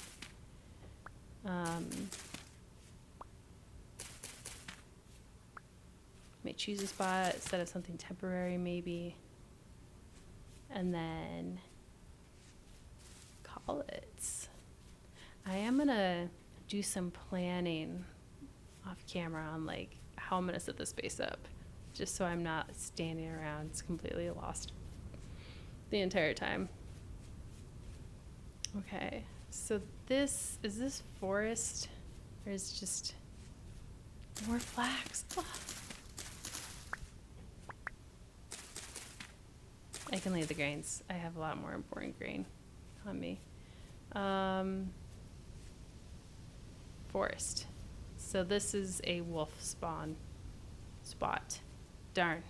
[SPEAKER 1] Might choose a spot, set up something temporary maybe, and then call it. I am gonna do some planning off camera on like how I'm gonna set this base up, just so I'm not standing around completely lost the entire time. Okay, so is this forest or is it just more flax? Oh. I can leave the grains. I have a lot more important grain on me. Forest. So this is a wolf spawn spot. Darn.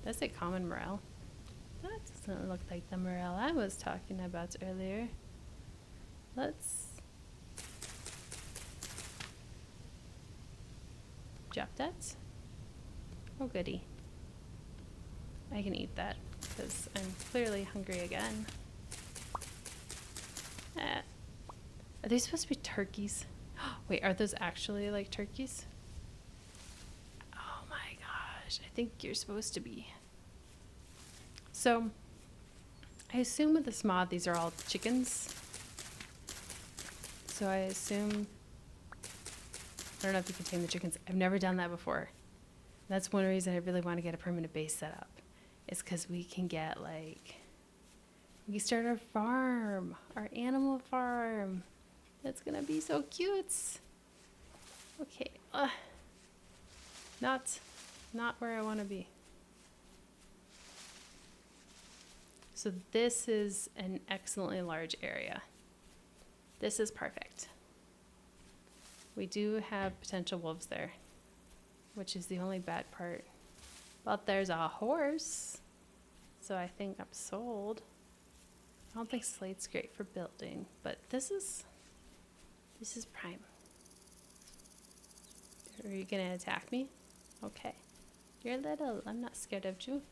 [SPEAKER 1] That's a common morel. That doesn't look like the morel I was talking about earlier. Let's drop that. Oh goody. I can eat that because I'm clearly hungry again. Are they supposed to be turkeys? Wait, are those actually like turkeys? Oh my gosh, I think you're supposed to be. So, I assume with this mod, these are all chickens. So I assume, I don't know if you can tame the chickens. I've never done that before. That's one reason I really want to get a permanent base set up, is because we can get like, we can start our farm, our animal farm. That's gonna be so cute. Okay, not where I want to be. So this is an excellently large area. This is perfect. We do have potential wolves there, which is the only bad part. But there's a horse, so I think I'm sold. I don't think slate's great for building, but this is prime. Are you gonna attack me? Okay. You're little, I'm not scared of you.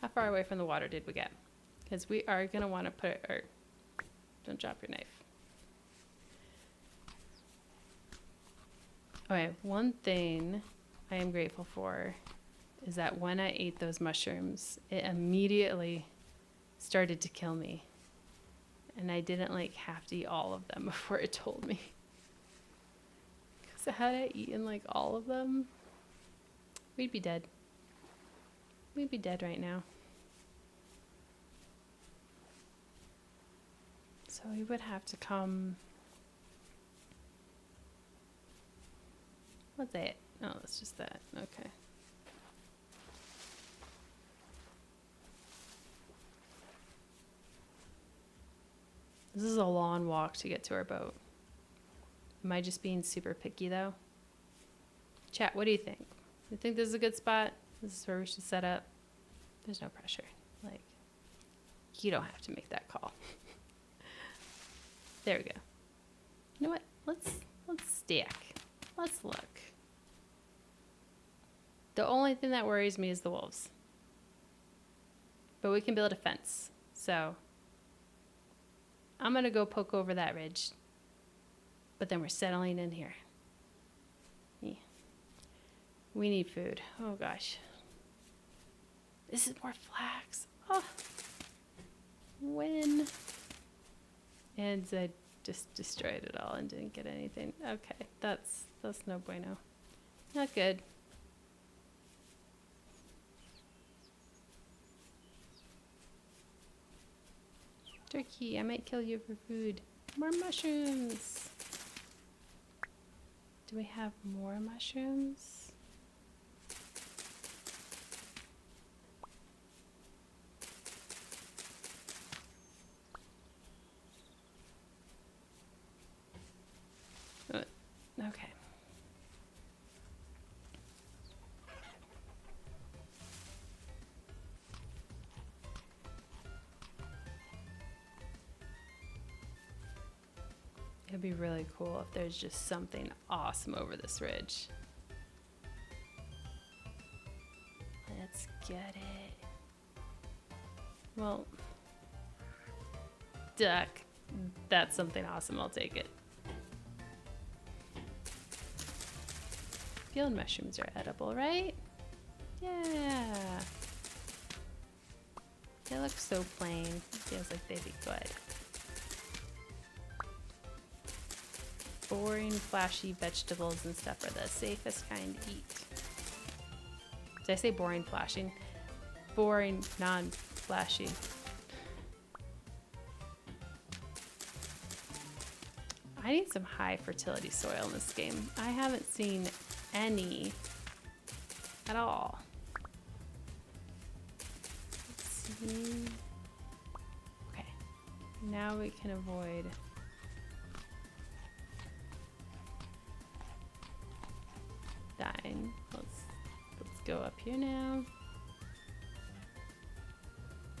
[SPEAKER 1] How far away from the water did we get? Because we are gonna wanna put our, don't drop your knife. Okay, one thing I am grateful for is that when I ate those mushrooms, it immediately started to kill me. And I didn't like have to eat all of them before it told me. Because had I eaten like all of them, we'd be dead. We'd be dead right now. So we would have to come. What's that? Oh, it's just that. Okay. This is a long walk to get to our boat. Am I just being super picky though? Chat, what do you think? You think this is a good spot? This is where we should set up? There's no pressure. Like, you don't have to make that call. There we go. You know what? Let's stack. Let's look. The only thing that worries me is the wolves. But we can build a fence. So I'm going to go poke over that ridge. But then we're settling in here. Yeah. We need food. Oh gosh. This is more flax. Oh. When? And I just destroyed it all and didn't get anything. Okay, that's no bueno. Not good. Turkey, I might kill you for food. More mushrooms. Do we have more mushrooms? Okay. It'd be really cool if there's just something awesome over this ridge. Let's get it. Well, duck. That's something awesome. I'll take it. Field mushrooms are edible, right? Yeah. They look so plain. It feels like they'd be good. Boring, flashy vegetables and stuff are the safest kind to eat. Did I say boring, flashing? Boring, non-flashy. I need some high fertility soil in this game. I haven't seen any at all. Let's see. Okay, now we can avoid dying. Let's go up here now.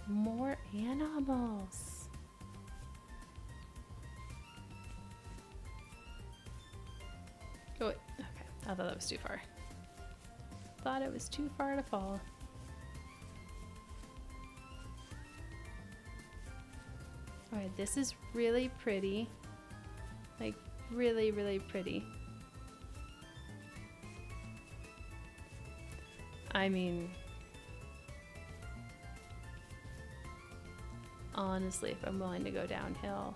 [SPEAKER 1] More animals. Oh, wait. Okay. I thought that was too far. Thought it was too far to fall. Alright, this is really pretty. Like, really, really pretty. I mean, honestly, if I'm willing to go downhill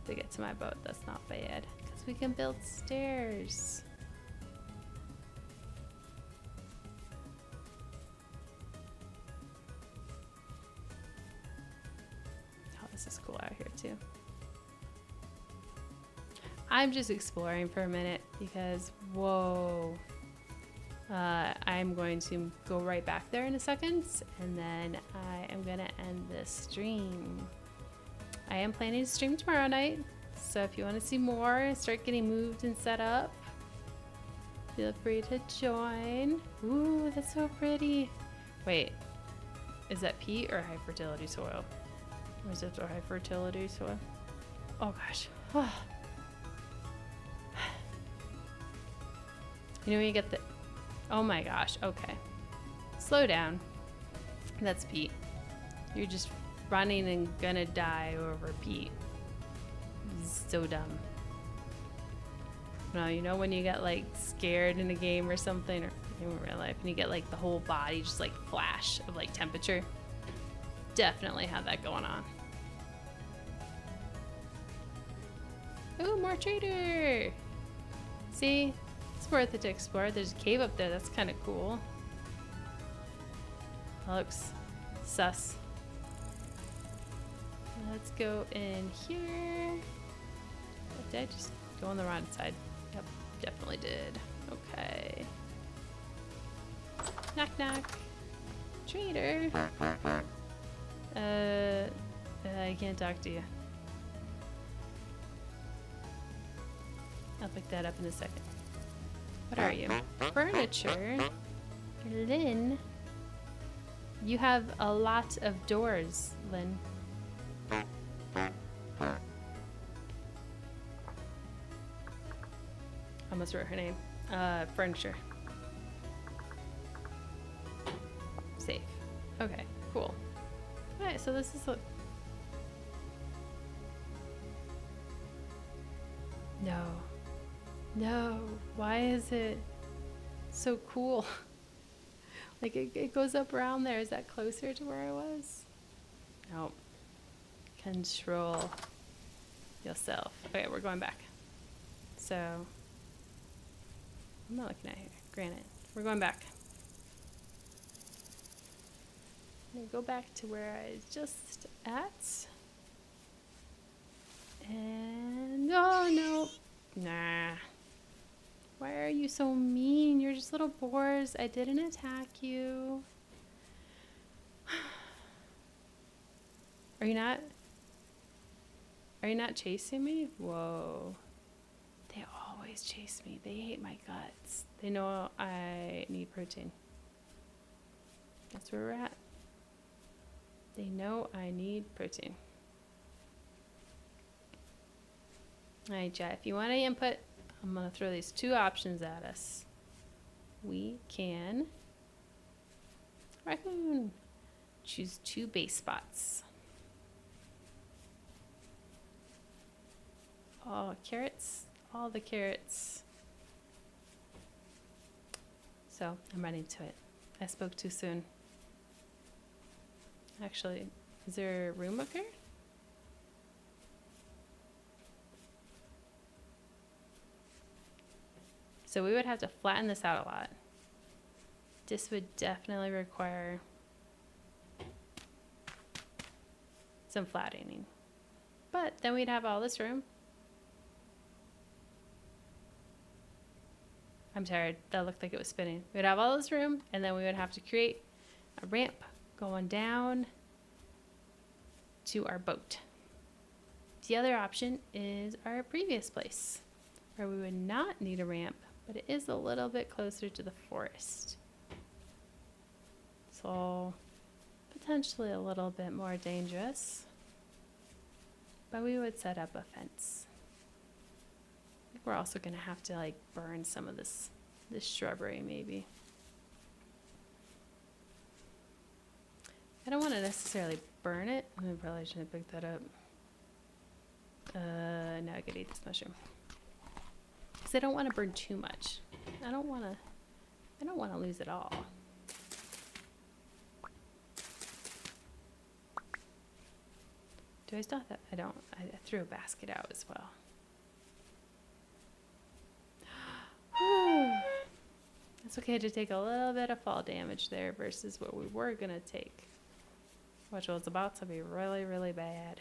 [SPEAKER 1] to get to my boat, that's not bad. Because we can build stairs. this is cool out here too. I'm just exploring for a minute because, whoa. I'm going to go right back there in a second, and then I am going to end this stream. I am planning to stream tomorrow night, so if you want to see more, start getting moved and set up, feel free to join. Ooh, that's so pretty. Wait, is that peat or high fertility soil? Or is it high fertility soil? Oh gosh. You know when you get the... Oh my gosh, okay. Slow down. That's peat. You're just running and gonna die over peat. So dumb. No, you know when you get like scared in a game or something, or in real life, and you get like the whole body just like flash of like temperature? Definitely have that going on. Ooh, more trader! See? It's worth it to explore. There's a cave up there. That's kind of cool. That looks sus. Let's go in here. Did I just go on the wrong side? Yep, definitely did. Okay. Knock knock. Trader. I can't talk to you. I'll pick that up in a second. What are you? Furniture. Lynn. You have a lot of doors, Lynn. Almost wrote her name. Furniture. Safe. Okay, cool. Alright, so this is a... No. No. Why is it so cool? Like it goes up around there. Is that closer to where I was? Nope. Control yourself. Okay, we're going back. So, I'm not looking at here. Granite. We're going back. I'm gonna go back to where I was just at. And, oh no. Nah. Why are you so mean? You're just little boars. I didn't attack you. Are you not? Are you not chasing me? Whoa. They always chase me. They hate my guts. They know I need protein. That's where we're at. They know I need protein. Alright, chat. If you want any input, I'm going to throw these two options at us. We can raccoon. Choose 2 base spots. Oh, carrots. All the carrots. So, I'm running to it. I spoke too soon. Actually, is there room up here? So we would have to flatten this out a lot. This would definitely require some flattening. But then we'd have all this room. I'm tired. That looked like it was spinning. We'd have all this room, and then we would have to create a ramp going down to our boat. The other option is our previous place, where we would not need a ramp, but it is a little bit closer to the forest. So potentially a little bit more dangerous, but we would set up a fence. I think we're also gonna have to like burn some of this shrubbery maybe. I don't want to necessarily burn it. I probably shouldn't have picked that up. Now I could eat this mushroom. Because I don't want to burn too much. I don't want to lose it all. Do I still have that? I don't. I threw a basket out as well. It's okay to take a little bit of fall damage there versus what we were going to take, which was about to be really, really bad.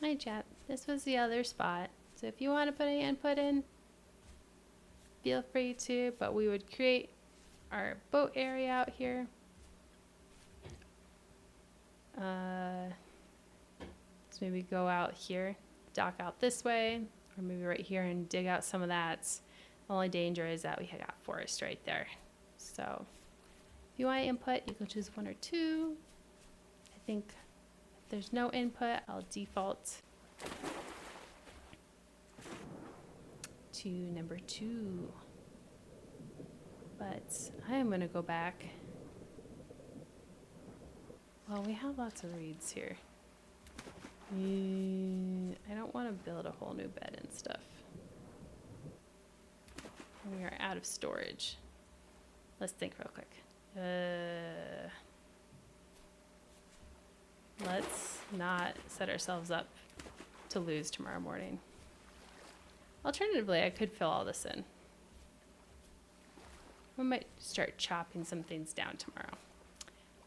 [SPEAKER 1] Hi chat. This was the other spot. So if you want to put any input in, feel free to, but we would create our boat area out here. Let's maybe go out here, dock out this way, or maybe right here and dig out some of that. The only danger is that we got forest right there. So if you want input, you can choose 1 or 2. I think if there's no input, I'll default to number 2. But I am going to go back. Well, we have lots of reeds here. I don't want to build a whole new bed and stuff. We are out of storage. Let's think real quick. Let's not set ourselves up to lose tomorrow morning. Alternatively, I could fill all this in. We might start chopping some things down tomorrow.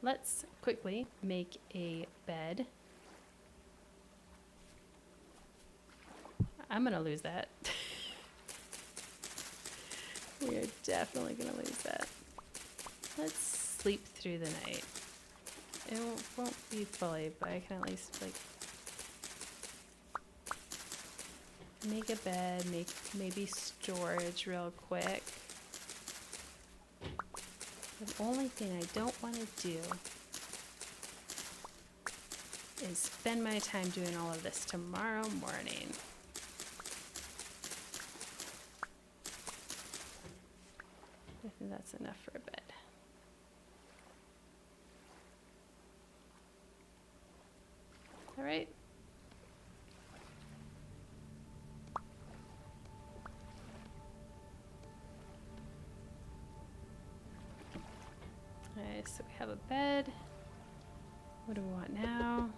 [SPEAKER 1] Let's quickly make a bed. I'm gonna lose that. We are definitely gonna lose that. Let's sleep through the night. It won't be fully, but I can at least like make a bed, make maybe storage real quick. The only thing I don't want to do is spend my time doing all of this tomorrow morning. I think that's enough for a bed. All right. Okay, so we have a bed. What do we want now?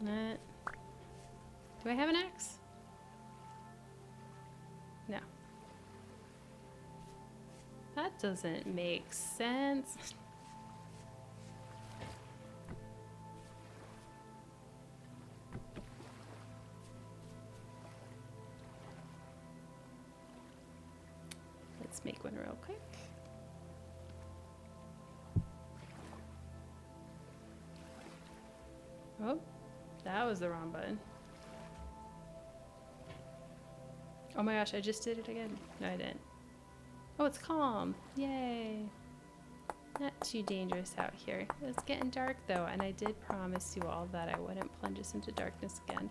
[SPEAKER 1] Net. Do I have an axe? No. That doesn't make sense. Let's make one real quick. Oh, that was the wrong button. Oh my gosh, I just did it again. No, I didn't. Oh, it's calm. Yay. Not too dangerous out here. It's getting dark though, and I did promise you all that I wouldn't plunge us into darkness again.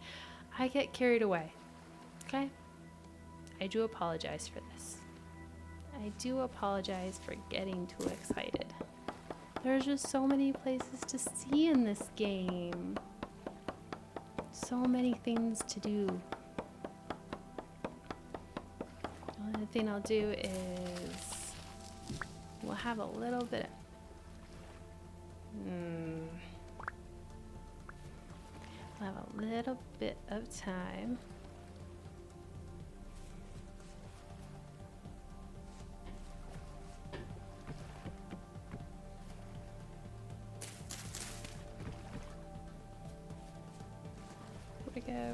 [SPEAKER 1] I get carried away. Okay? I do apologize for this. I do apologize for getting too excited. There's just so many places to see in this game. So many things to do. The only thing I'll do is we'll have a little bit we'll have a little bit of time.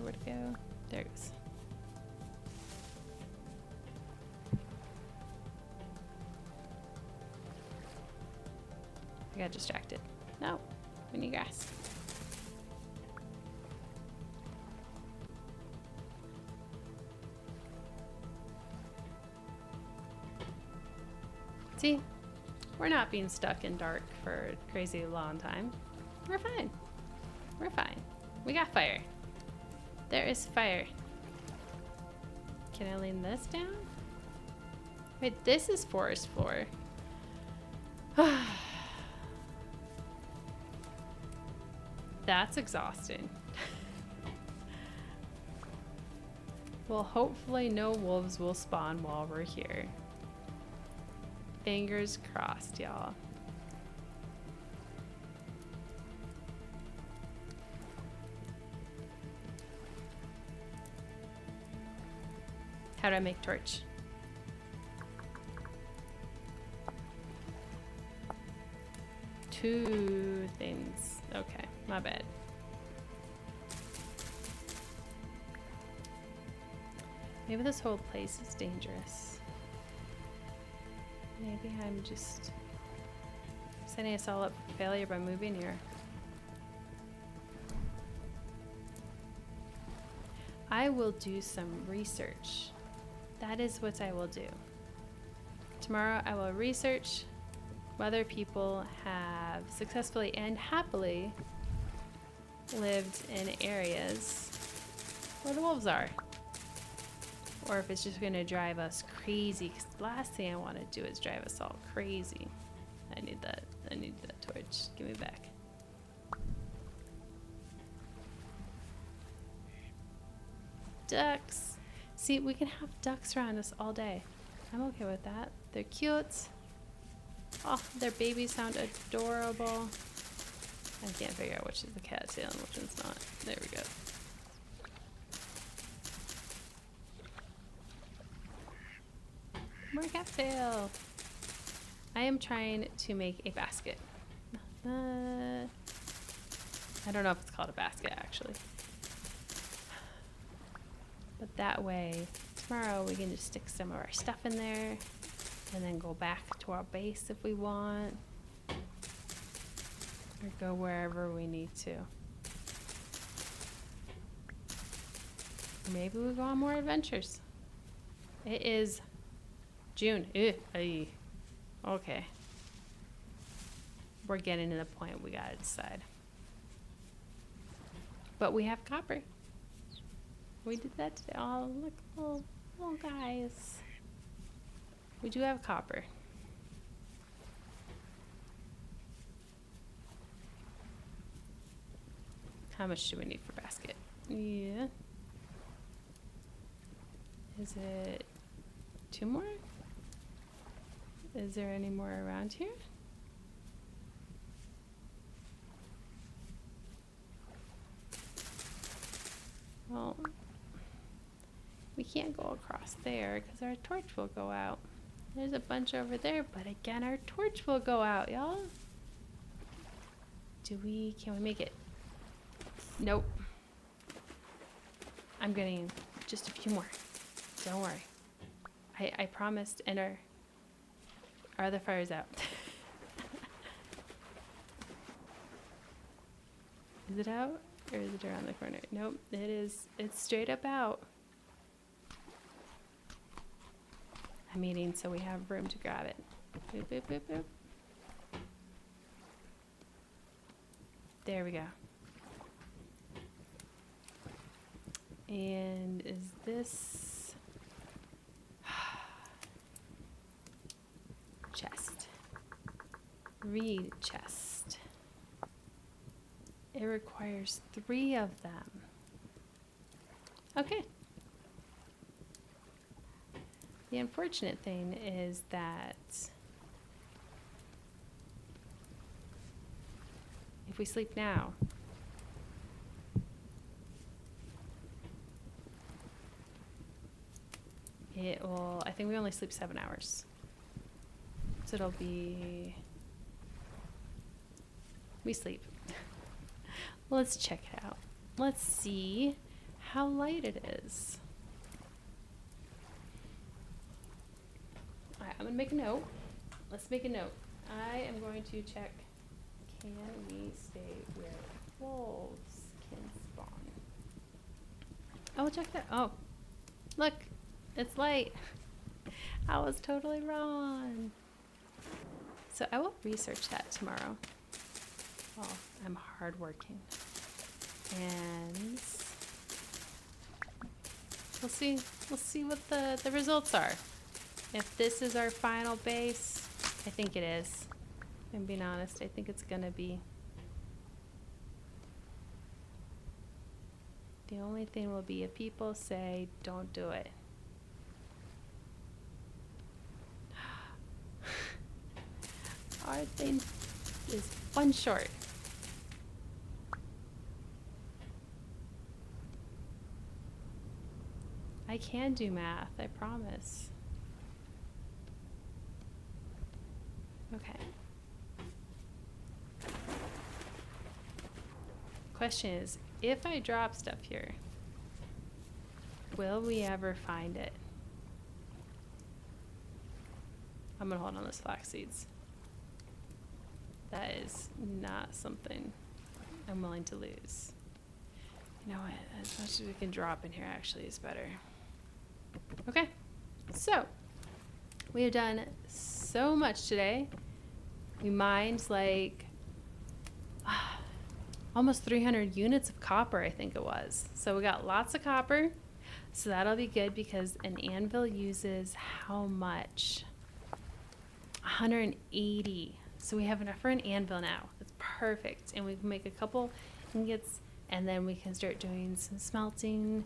[SPEAKER 1] Where'd it go? There it goes. I got distracted. No, we need grass. See, we're not being stuck in dark for a crazy long time. We're fine. We're fine. We got fire. There is fire. Can I lean this down? Wait, this is forest floor. That's exhausting. Well, hopefully no wolves will spawn while we're here. Fingers crossed, y'all. How do I make torch? Two things. Okay, my bad. Maybe this whole place is dangerous. Maybe I'm just setting us all up for failure by moving here. I will do some research. That is what I will do. Tomorrow I will research whether people have successfully and happily lived in areas where the wolves are. Or if it's just going to drive us crazy. Because the last thing I want to do is drive us all crazy. I need that. I need that torch. Give me back. Ducks. See, we can have ducks around us all day. I'm okay with that. They're cute. Oh, their babies sound adorable. I can't figure out which is the cattail and which one's not. There we go. More cattail. I am trying to make a basket. I don't know if it's called a basket actually. But that way, tomorrow we can just stick some of our stuff in there and then go back to our base if we want. Or go wherever we need to. Maybe we go on more adventures. It is June. Okay. We're getting to the point we gotta decide. But we have copper. We did that today. Oh, look, little guys. We do have copper. How much do we need for basket? Yeah. Is it 2 more? Is there any more around here? Well, we can't go across there because our torch will go out. There's a bunch over there, but again, our torch will go out, y'all. Can we make it? Nope. I'm getting just a few more. Don't worry. I promised, and our other fire's out. Is it out? Or is it around the corner? Nope, it is. It's straight up out. I'm eating, so we have room to grab it. Boop, boop, boop, boop. There we go. And is this chest? Reed chest. It requires 3 of them. Okay. The unfortunate thing is that if we sleep now, it will, I think we only sleep 7 hours. So it'll be, we sleep. Let's check it out. Let's see how light it is. All right, I'm gonna make a note. Let's make a note. I am going to check, can we stay where wolves can spawn? I will check that. Oh, look, it's light. I was totally wrong. So I will research that tomorrow. Oh, I'm hardworking. And we'll see what the results are. If this is our final base, I think it is. If I'm being honest, I think it's gonna be. The only thing will be if people say, don't do it. Our thing is 1 short. I can do math, I promise. Okay. Question is, if I drop stuff here, Will we ever find it? I'm gonna hold on those flax seeds. That is not something I'm willing to lose. You know what? As much as we can drop in here actually is better. Okay, so we have done so much today. We mined like almost 300 units of copper, I think it was. So we got lots of copper. So that'll be good because an anvil uses how much? 180. So we have enough for an anvil now. That's perfect. And we can make a couple ingots and then we can start doing some smelting,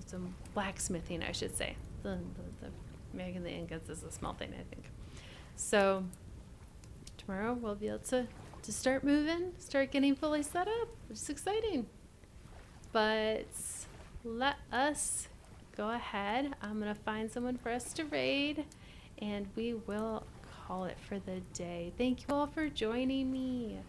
[SPEAKER 1] some blacksmithing, I should say. The making the ingots is the smelting, I think. So tomorrow we'll be able to start moving, start getting fully set up, which is exciting. But let us go ahead. I'm going to find someone for us to raid, and we will call it for the day. Thank you all for joining me.